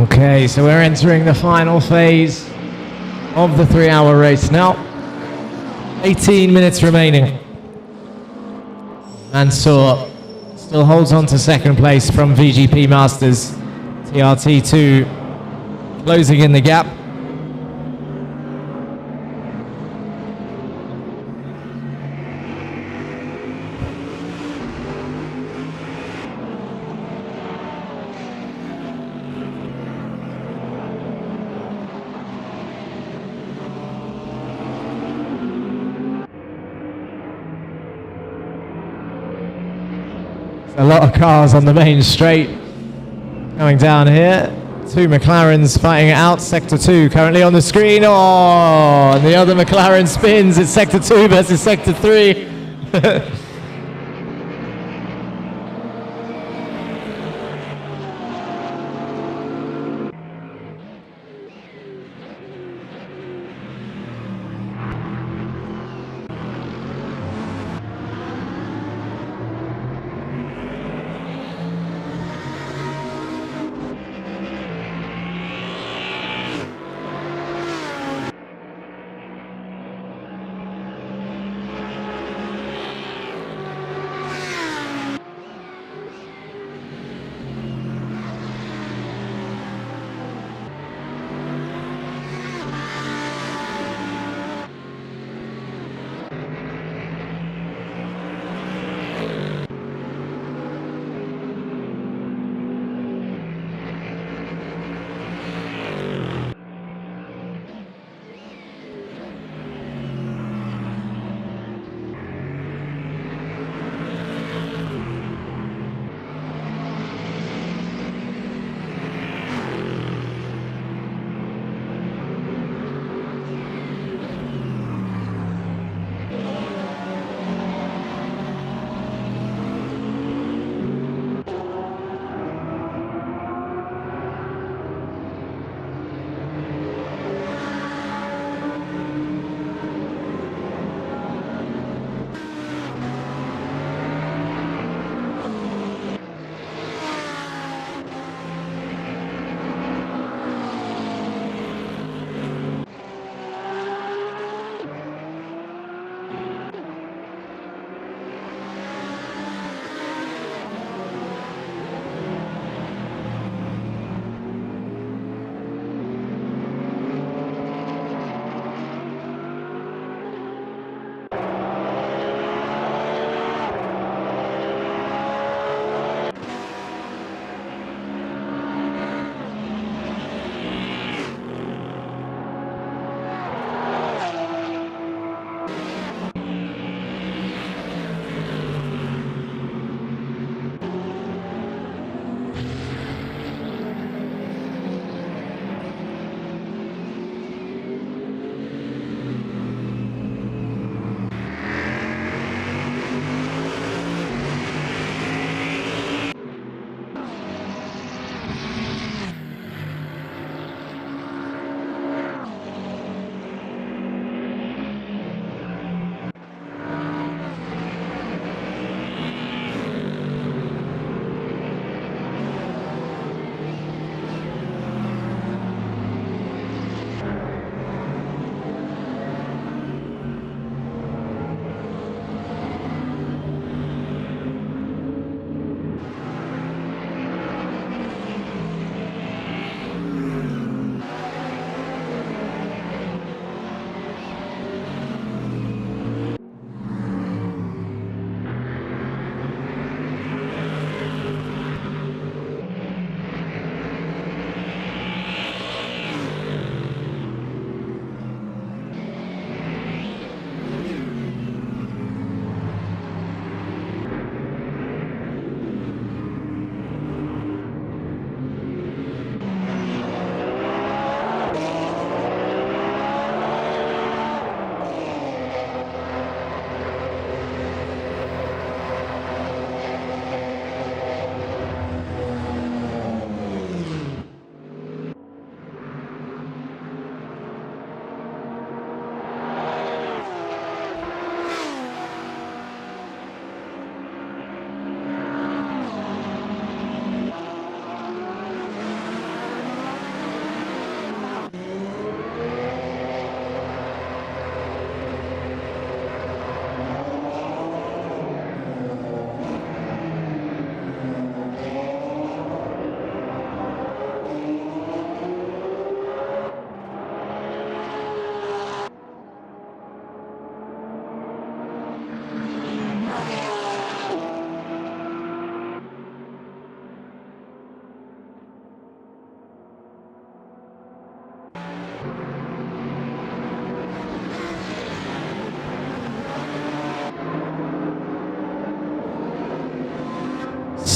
Okay, so we're entering the final phase of the 3-hour race now. 18 minutes remaining. Mansour still holds on to second place from VGP Masters. TRT2 closing in the gap. A lot of cars on the main straight going down here. Two McLarens fighting it out. Sector 2 currently on the screen. Oh, and the other McLaren spins. It's Sector 2 versus Sector 3.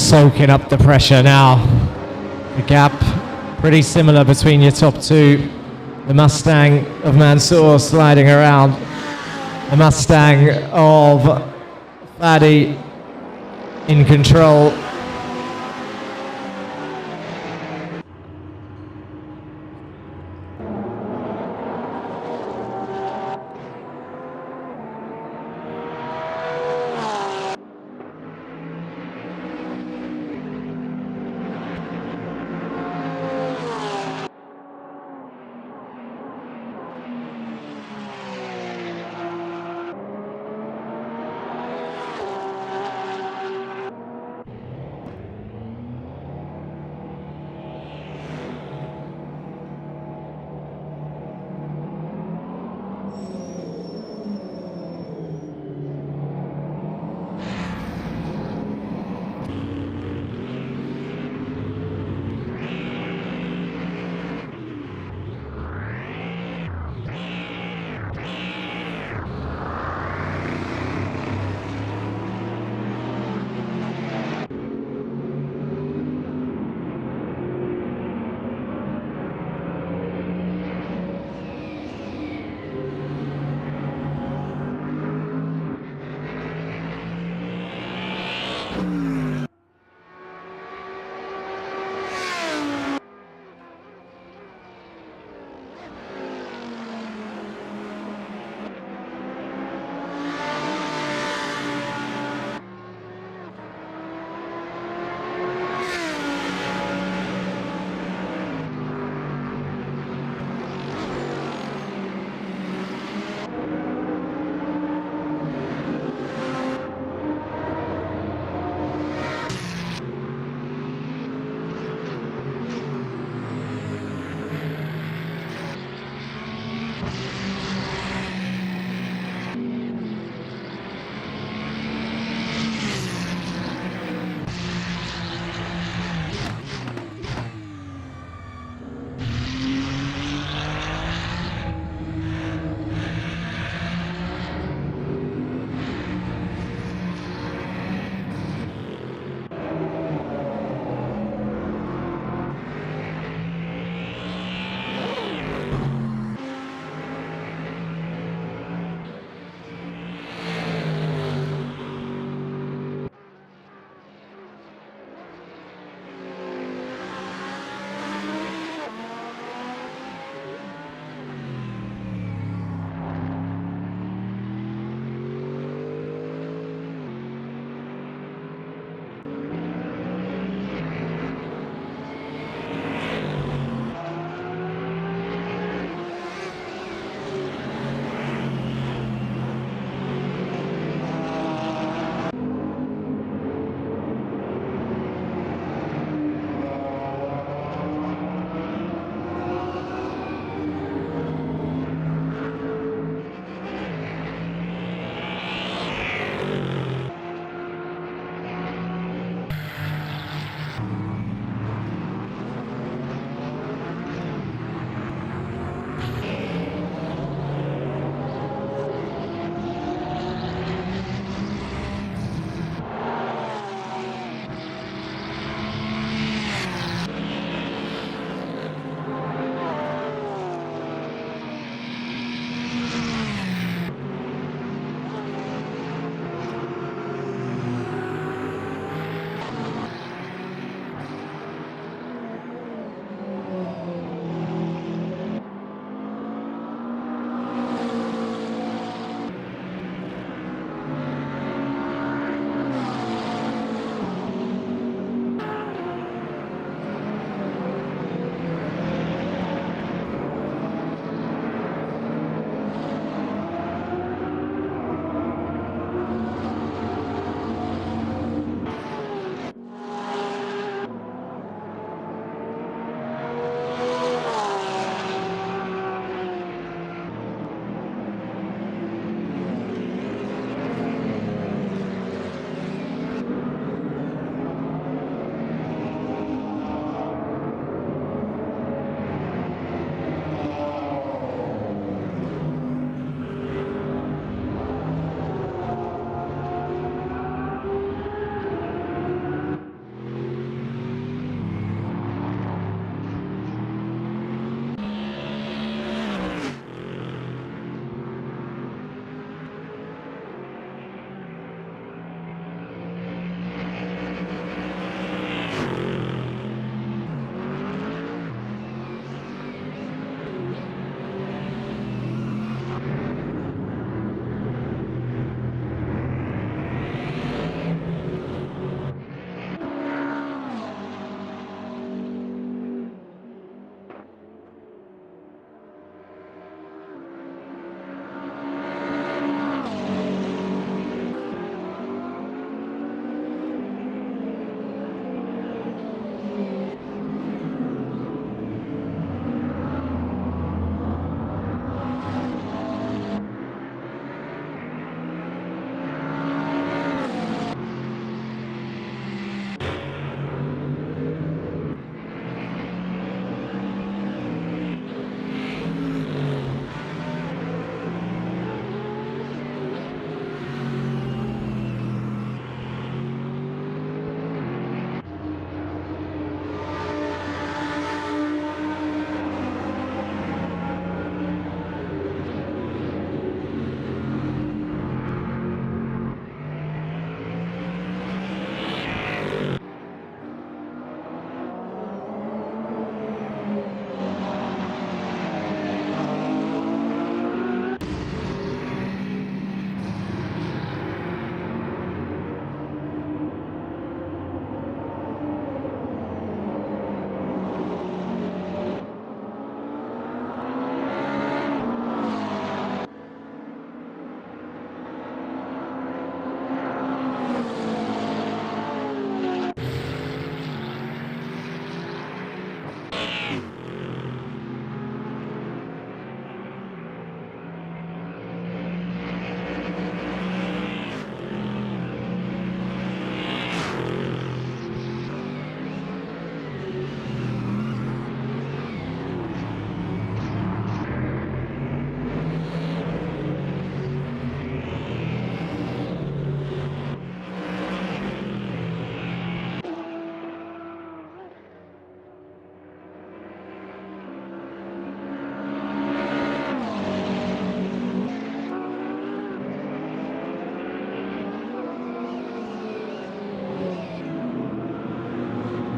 soaking up the pressure now. The gap pretty similar between your top two. The Mustang of Mansour sliding around. The Mustang of Fadi in control.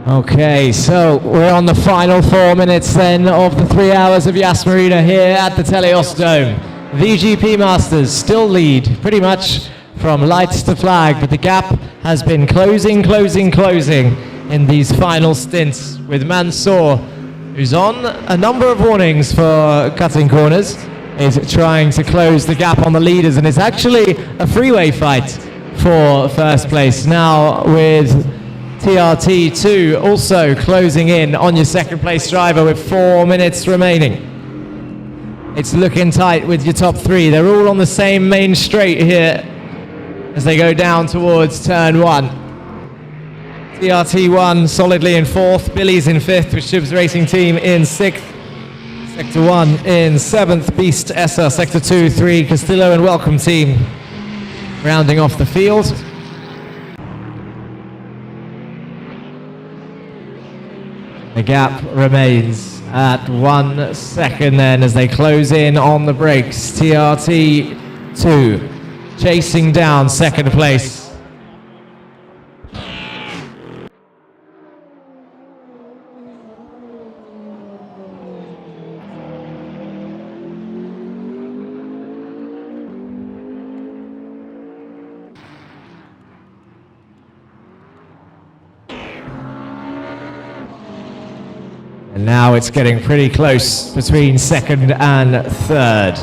Okay, so we're on the final 4 minutes then of the 3 hours of Yas Marina here at the Teleios Dome. VGP Masters still lead pretty much from lights to flag, but the gap has been closing in these final stints, with Mansour, who's on a number of warnings for cutting corners, is trying to close the gap on the leaders, and it's actually a freeway fight for first place now, with TRT2 also closing in on your second place driver with 4 minutes remaining. It's looking tight with your top three. They're all on the same main straight here as they go down towards turn 1. TRT1 solidly in 4th, Billy's in 5th with Shub's Racing Team in 6th, Sector 1 in 7th, Beast Essa, Sector 2, 3, Castillo and Welcome Team rounding off the field. The gap remains at 1 second then as they close in on the brakes. TRT2 chasing down second place. And now it's getting pretty close between second and third.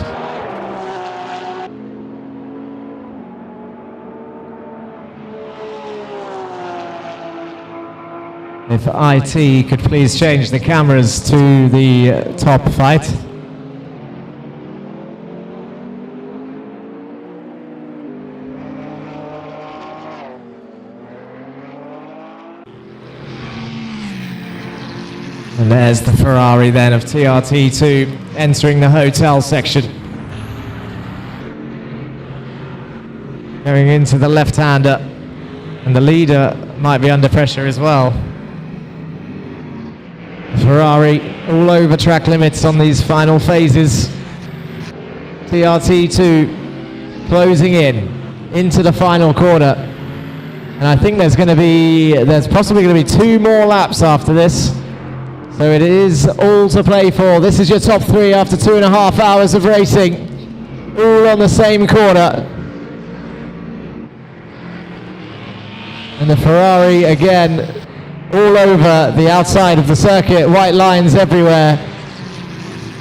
If IT could please change the cameras to the top fight. And there's the Ferrari then of TRT2 entering the hotel section. Going into the left-hander, and the leader might be under pressure as well. Ferrari all over track limits on these final phases. TRT2 closing in into the final corner. And I think there's possibly going to be 2 more laps after this. So it is all to play for. This is your top 3 after 2.5 hours of racing. All on the same corner. And the Ferrari again all over the outside of the circuit. White lines everywhere.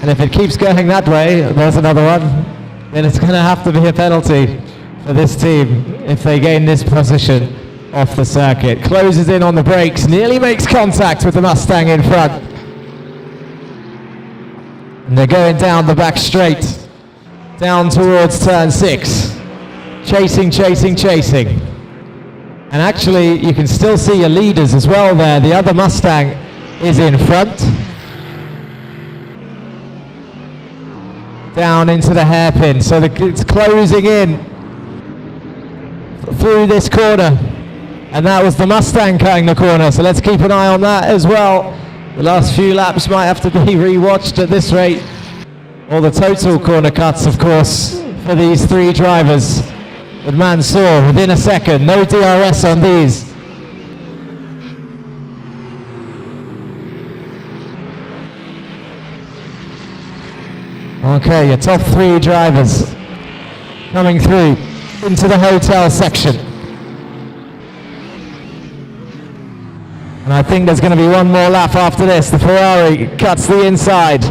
And if it keeps going that way, there's another one, then it's going to have to be a penalty for this team if they gain this position off the circuit. Closes in on the brakes, nearly makes contact with the Mustang in front. And they're going down the back straight, down towards turn 6. Chasing. And actually, you can still see your leaders as well there. The other Mustang is in front. Down into the hairpin, so it's closing in through this corner. And that was the Mustang cutting the corner, so let's keep an eye on that as well. The last few laps might have to be rewatched at this rate. Or the total corner cuts, of course, for these 3 drivers. But Mansour within a second, no DRS on these. Okay, your top 3 drivers coming through into the hotel section. And I think there's going to be 1 more lap after this. The Ferrari cuts the inside.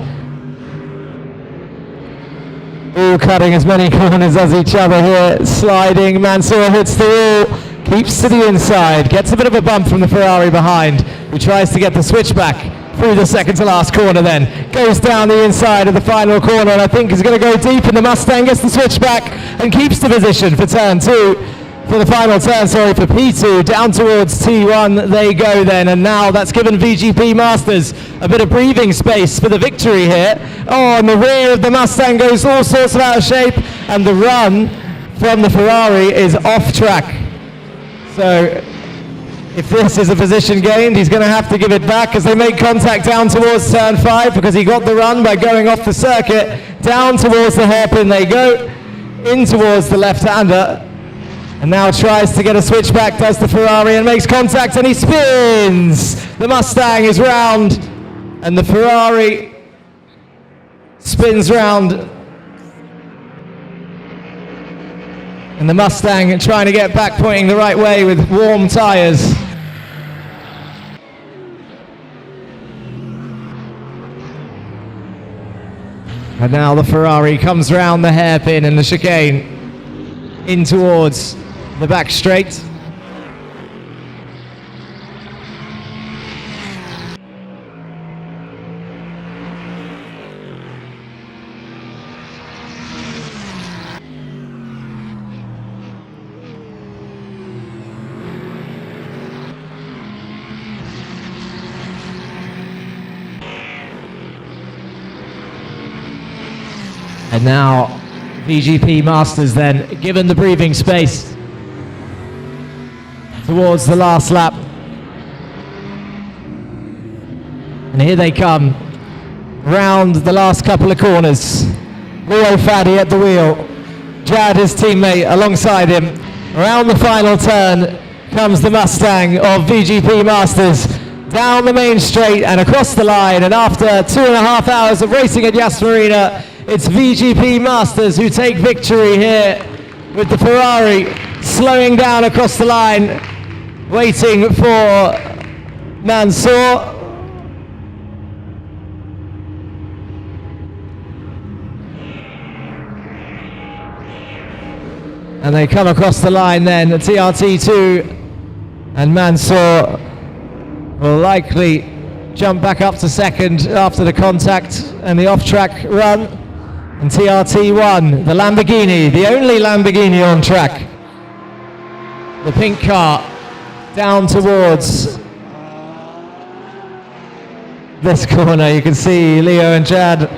All cutting as many corners as each other here. Sliding, Mansour hits the wall. Keeps to the inside. Gets a bit of a bump from the Ferrari behind, who tries to get the switchback through the second to last corner then. Goes down the inside of the final corner, and I think he's going to go deep, and the Mustang gets the switchback and keeps the position for turn 2. For the final turn, for P2, down towards T1 they go then, and now that's given VGP Masters a bit of breathing space for the victory here. Oh, and the rear of the Mustang goes all sorts of out of shape, and the run from the Ferrari is off track. So if this is a position gained, he's going to have to give it back as they make contact down towards turn 5, because he got the run by going off the circuit. Down towards the hairpin they go, in towards the left-hander. And now tries to get a switchback, does the Ferrari, and makes contact, and he spins! The Mustang is round, and the Ferrari spins round. And the Mustang trying to get back, pointing the right way with warm tyres. And now the Ferrari comes round the hairpin and the chicane in towards the back straight. And now VGP Masters then, given the breathing space towards the last lap. And here they come, round the last couple of corners. Leo Faddy at the wheel, Jad, his teammate, alongside him. Around the final turn comes the Mustang of VGP Masters, down the main straight and across the line. And after 2.5 hours of racing at Yas Marina, it's VGP Masters who take victory here, with the Ferrari slowing down across the line, waiting for Mansour. And they come across the line then, TRT2, and Mansour will likely jump back up to second after the contact and the off-track run. And TRT1, the Lamborghini, the only Lamborghini on track. The pink car down towards this corner. You can see Leo and Jad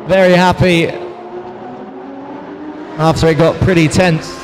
very happy after it got pretty tense.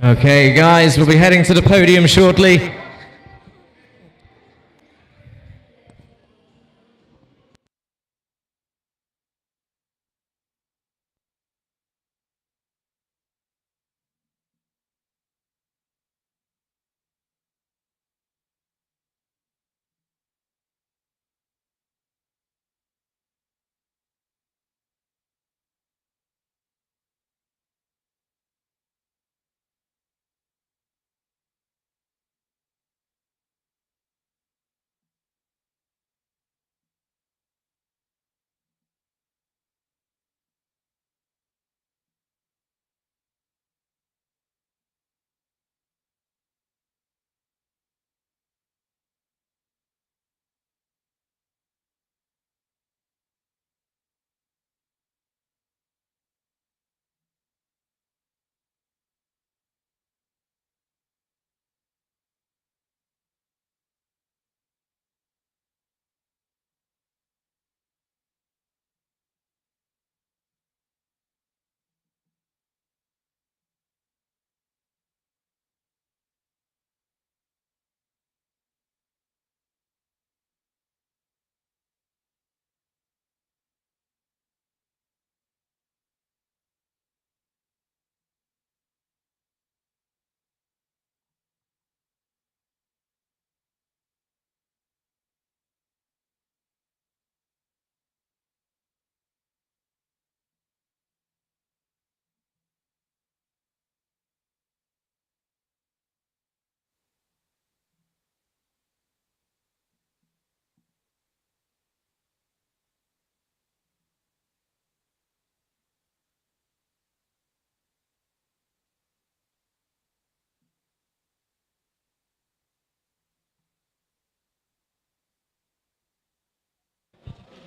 Okay, guys, we'll be heading to the podium shortly.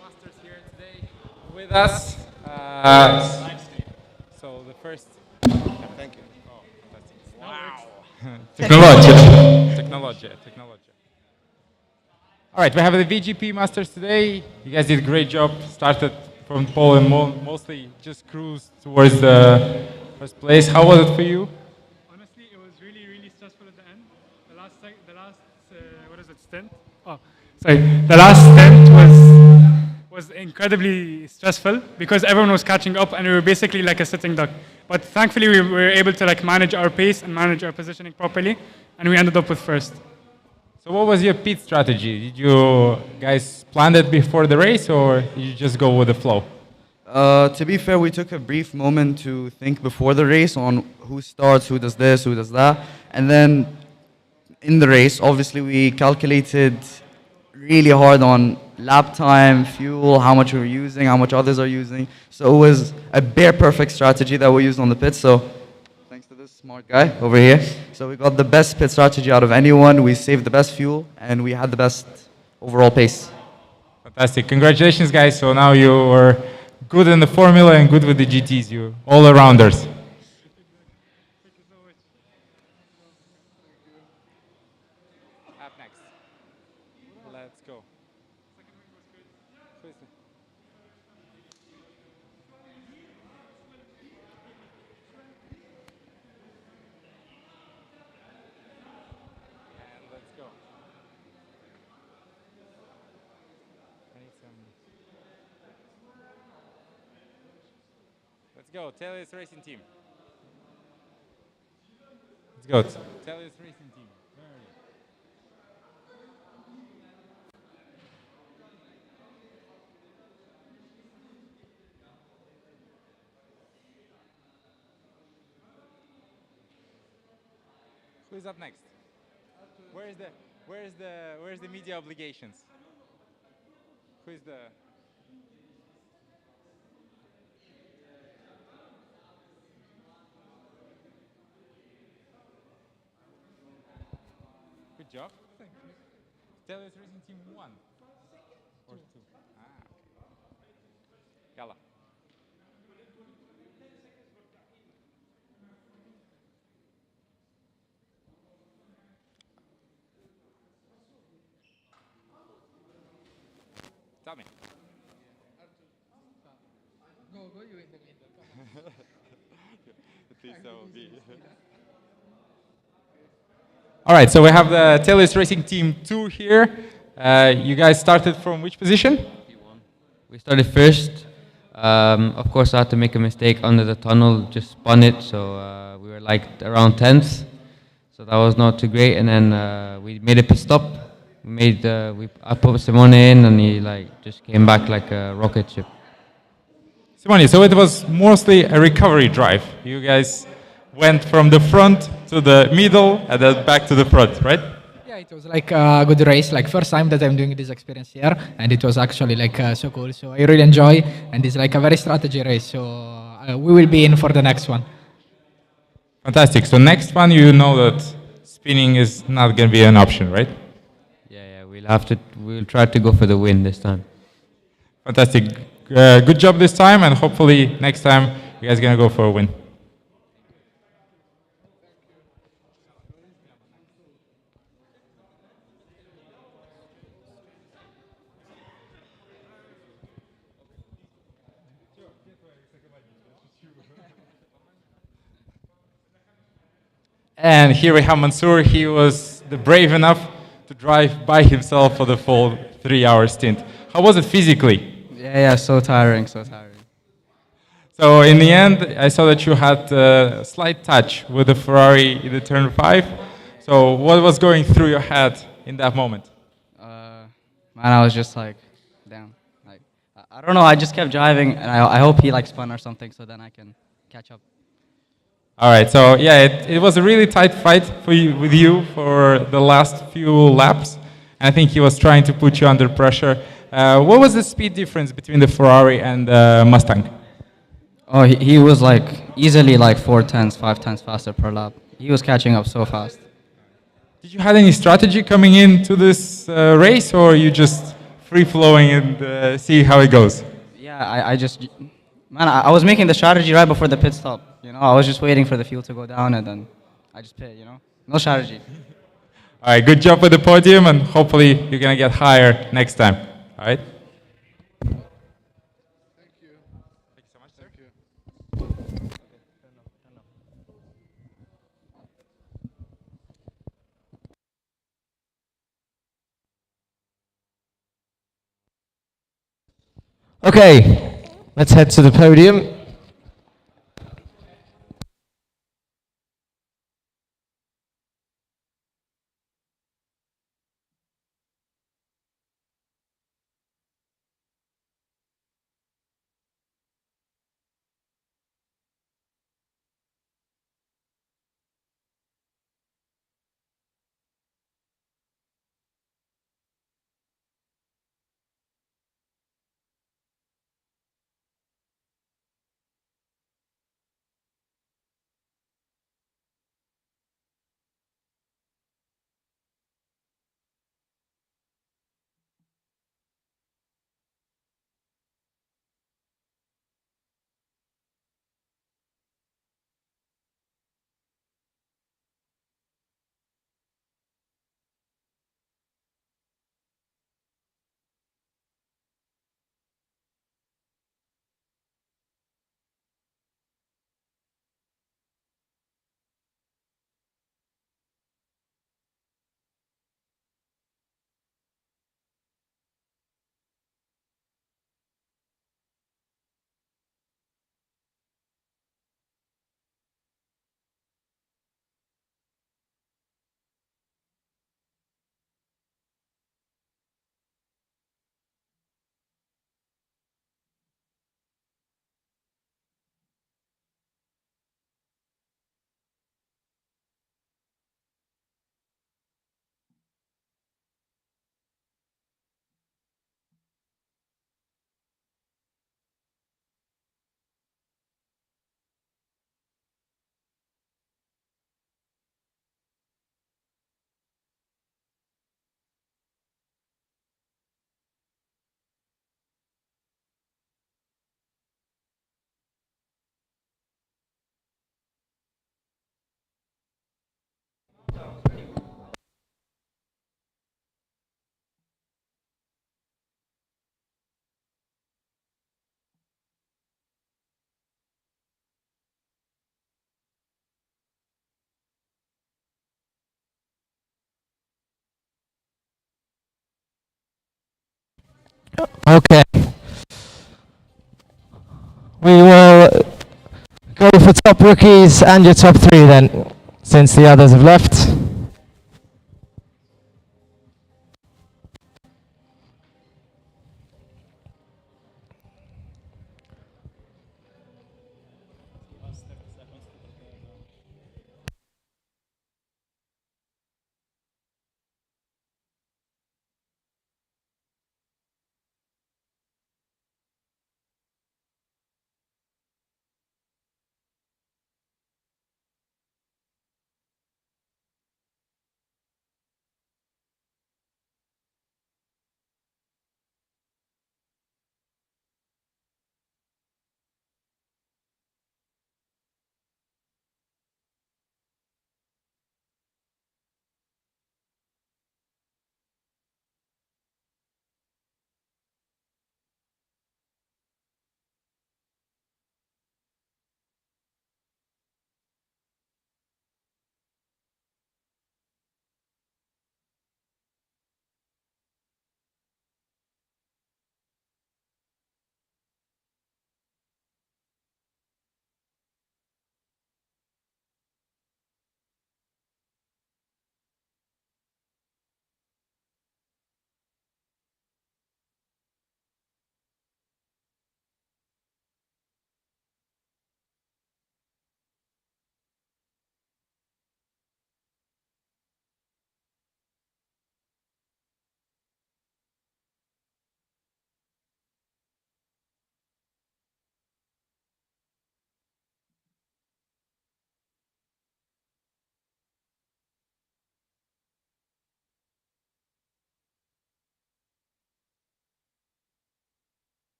Masters here today with us. So the first. Thank you. Oh, fantastic. Wow. Technology. All right, we have the VGP Masters today. You guys did a great job. Started from pole and mostly just cruised towards the first place. How was it for you? Honestly, it was really, really stressful at the end. What is it, stint? Oh, sorry. The last stint was incredibly stressful because everyone was catching up and we were basically like a sitting duck. But thankfully, we were able to like manage our pace and manage our positioning properly, and we ended up with first. So what was your pit strategy? Did you guys plan it before the race or did you just go with the flow? To be fair, we took a brief moment to think before the race on who starts, who does this, who does that. And then in the race, obviously, we calculated really hard on lap time, fuel, how much we were using, how much others are using. So it was a bare perfect strategy that we used on the pit. So thanks to this smart guy over here. So we got the best pit strategy out of anyone. We saved the best fuel and we had the best overall pace. Fantastic. Congratulations, guys. So now you are good in the formula and good with the GTs. You all-arounders. Up next. Let's go. And let's go. I need some. Let's go. Teleios Racing Team. Let's go. Teleios Racing Team. Where are you? Who's up next? Where's the media obligations? Who's the Good job. Thank you. Teleios Racing Team 1 or 2? Ah, okay. Yalla. Tell me. Go you in the middle. Come on. At least I will be. All right, so we have the Teleios Racing Team 2 here. You guys started from which position? We started first. Of course, I had to make a mistake under the tunnel, just spun it, so we were like around 10th. So that was not too great. And then we made a pit stop. I put Simone in, and he like just came back like a rocket ship. Simone, so it was mostly a recovery drive. You guys went from the front to the middle and then back to the front, right? Yeah, it was like a good race. Like first time that I'm doing this experience here, and it was actually like so cool. So I really enjoy, and it's like a very strategy race. So we will be in for the next one. Fantastic. So next one, you know that spinning is not going to be an option, right? Yeah, we'll try to go for the win this time. Fantastic. Good job this time, and hopefully next time you guys are going to go for a win. And here we have Mansour. He was brave enough to drive by himself for the full 3-hour stint. How was it physically? Yeah, so tiring, so tiring. So in the end, I saw that you had a slight touch with the Ferrari in the turn 5. So what was going through your head in that moment? Man, I was just like, damn. Like, I don't know, I just kept driving, and I hope he like spun or something so then I can catch up. All right, so yeah, it was a really tight fight for you, with you for the last few laps. And I think he was trying to put you under pressure. What was the speed difference between the Ferrari and the Mustang? Oh, he was like easily like 4 tenths, 5 tenths faster per lap. He was catching up so fast. Did you have any strategy coming into this race, or you just free flowing and see how it goes? Yeah, I was making the strategy right before the pit stop. You know, I was just waiting for the fuel to go down and then I just pit, you know? No strategy. All right, good job with the podium, and hopefully you're going to get higher next time. All right? Okay, let's head to the podium. Okay. We will go for top rookies and your top three then, since the others have left.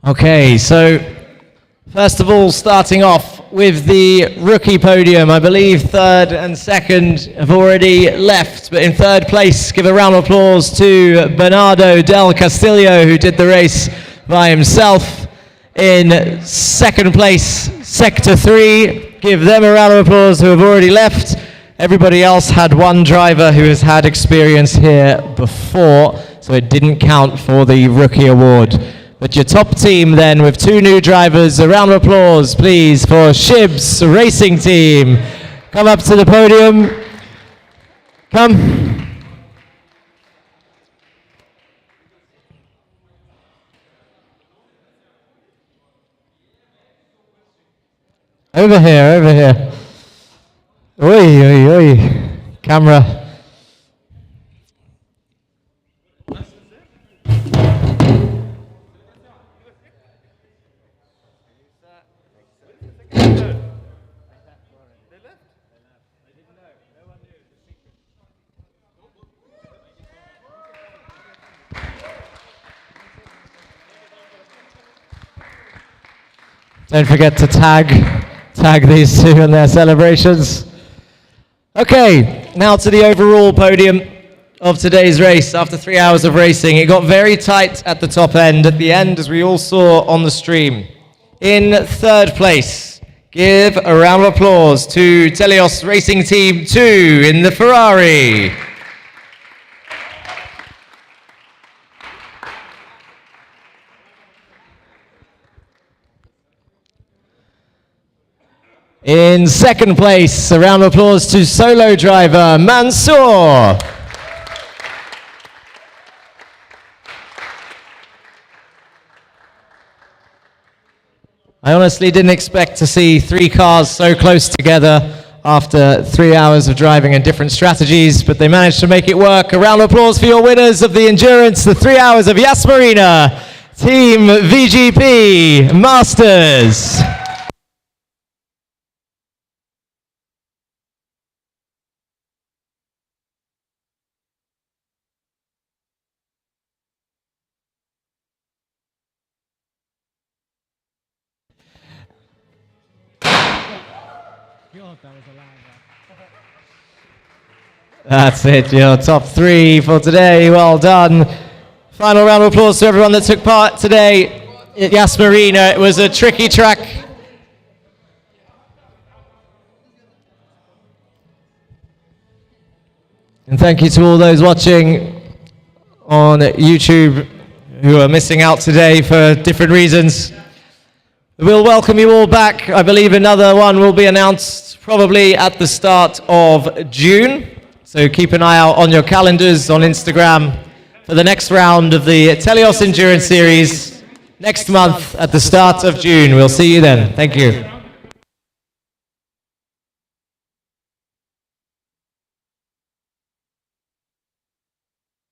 Okay, so first of all, starting off with the rookie podium, I believe third and second have already left, but in third place, give a round of applause to Bernardo Del Castillo, who did the race by himself. In second place, Sector 3, give them a round of applause who have already left. Everybody else had one driver who has had experience here before, so it didn't count for the rookie award. But your top team then, with two new drivers, a round of applause please for Shib's Racing Team. Come up to the podium. Come. Over here, over here. Oi, oi, oi. Camera. Don't forget to tag these two in their celebrations. Okay, now to the overall podium of today's race. After 3 hours of racing, it got very tight at the top end, at the end, as we all saw on the stream. In third place, give a round of applause to Teleios Racing Team 2 in the Ferrari. In second place, a round of applause to solo driver Mansour. I honestly didn't expect to see three cars so close together after 3 hours of driving and different strategies, but they managed to make it work. A round of applause for your winners of the endurance, the 3 hours of Yas Marina, Team VGP Masters. That's it, your top 3 for today. Well done. Final round of applause to everyone that took part today at Yas Marina. It was a tricky track. And thank you to all those watching on YouTube who are missing out today for different reasons. We'll welcome you all back. I believe another one will be announced probably at the start of June. So keep an eye out on your calendars on Instagram for the next round of the Teleios Endurance Series next month at the start of June. We'll see you then. Thank you.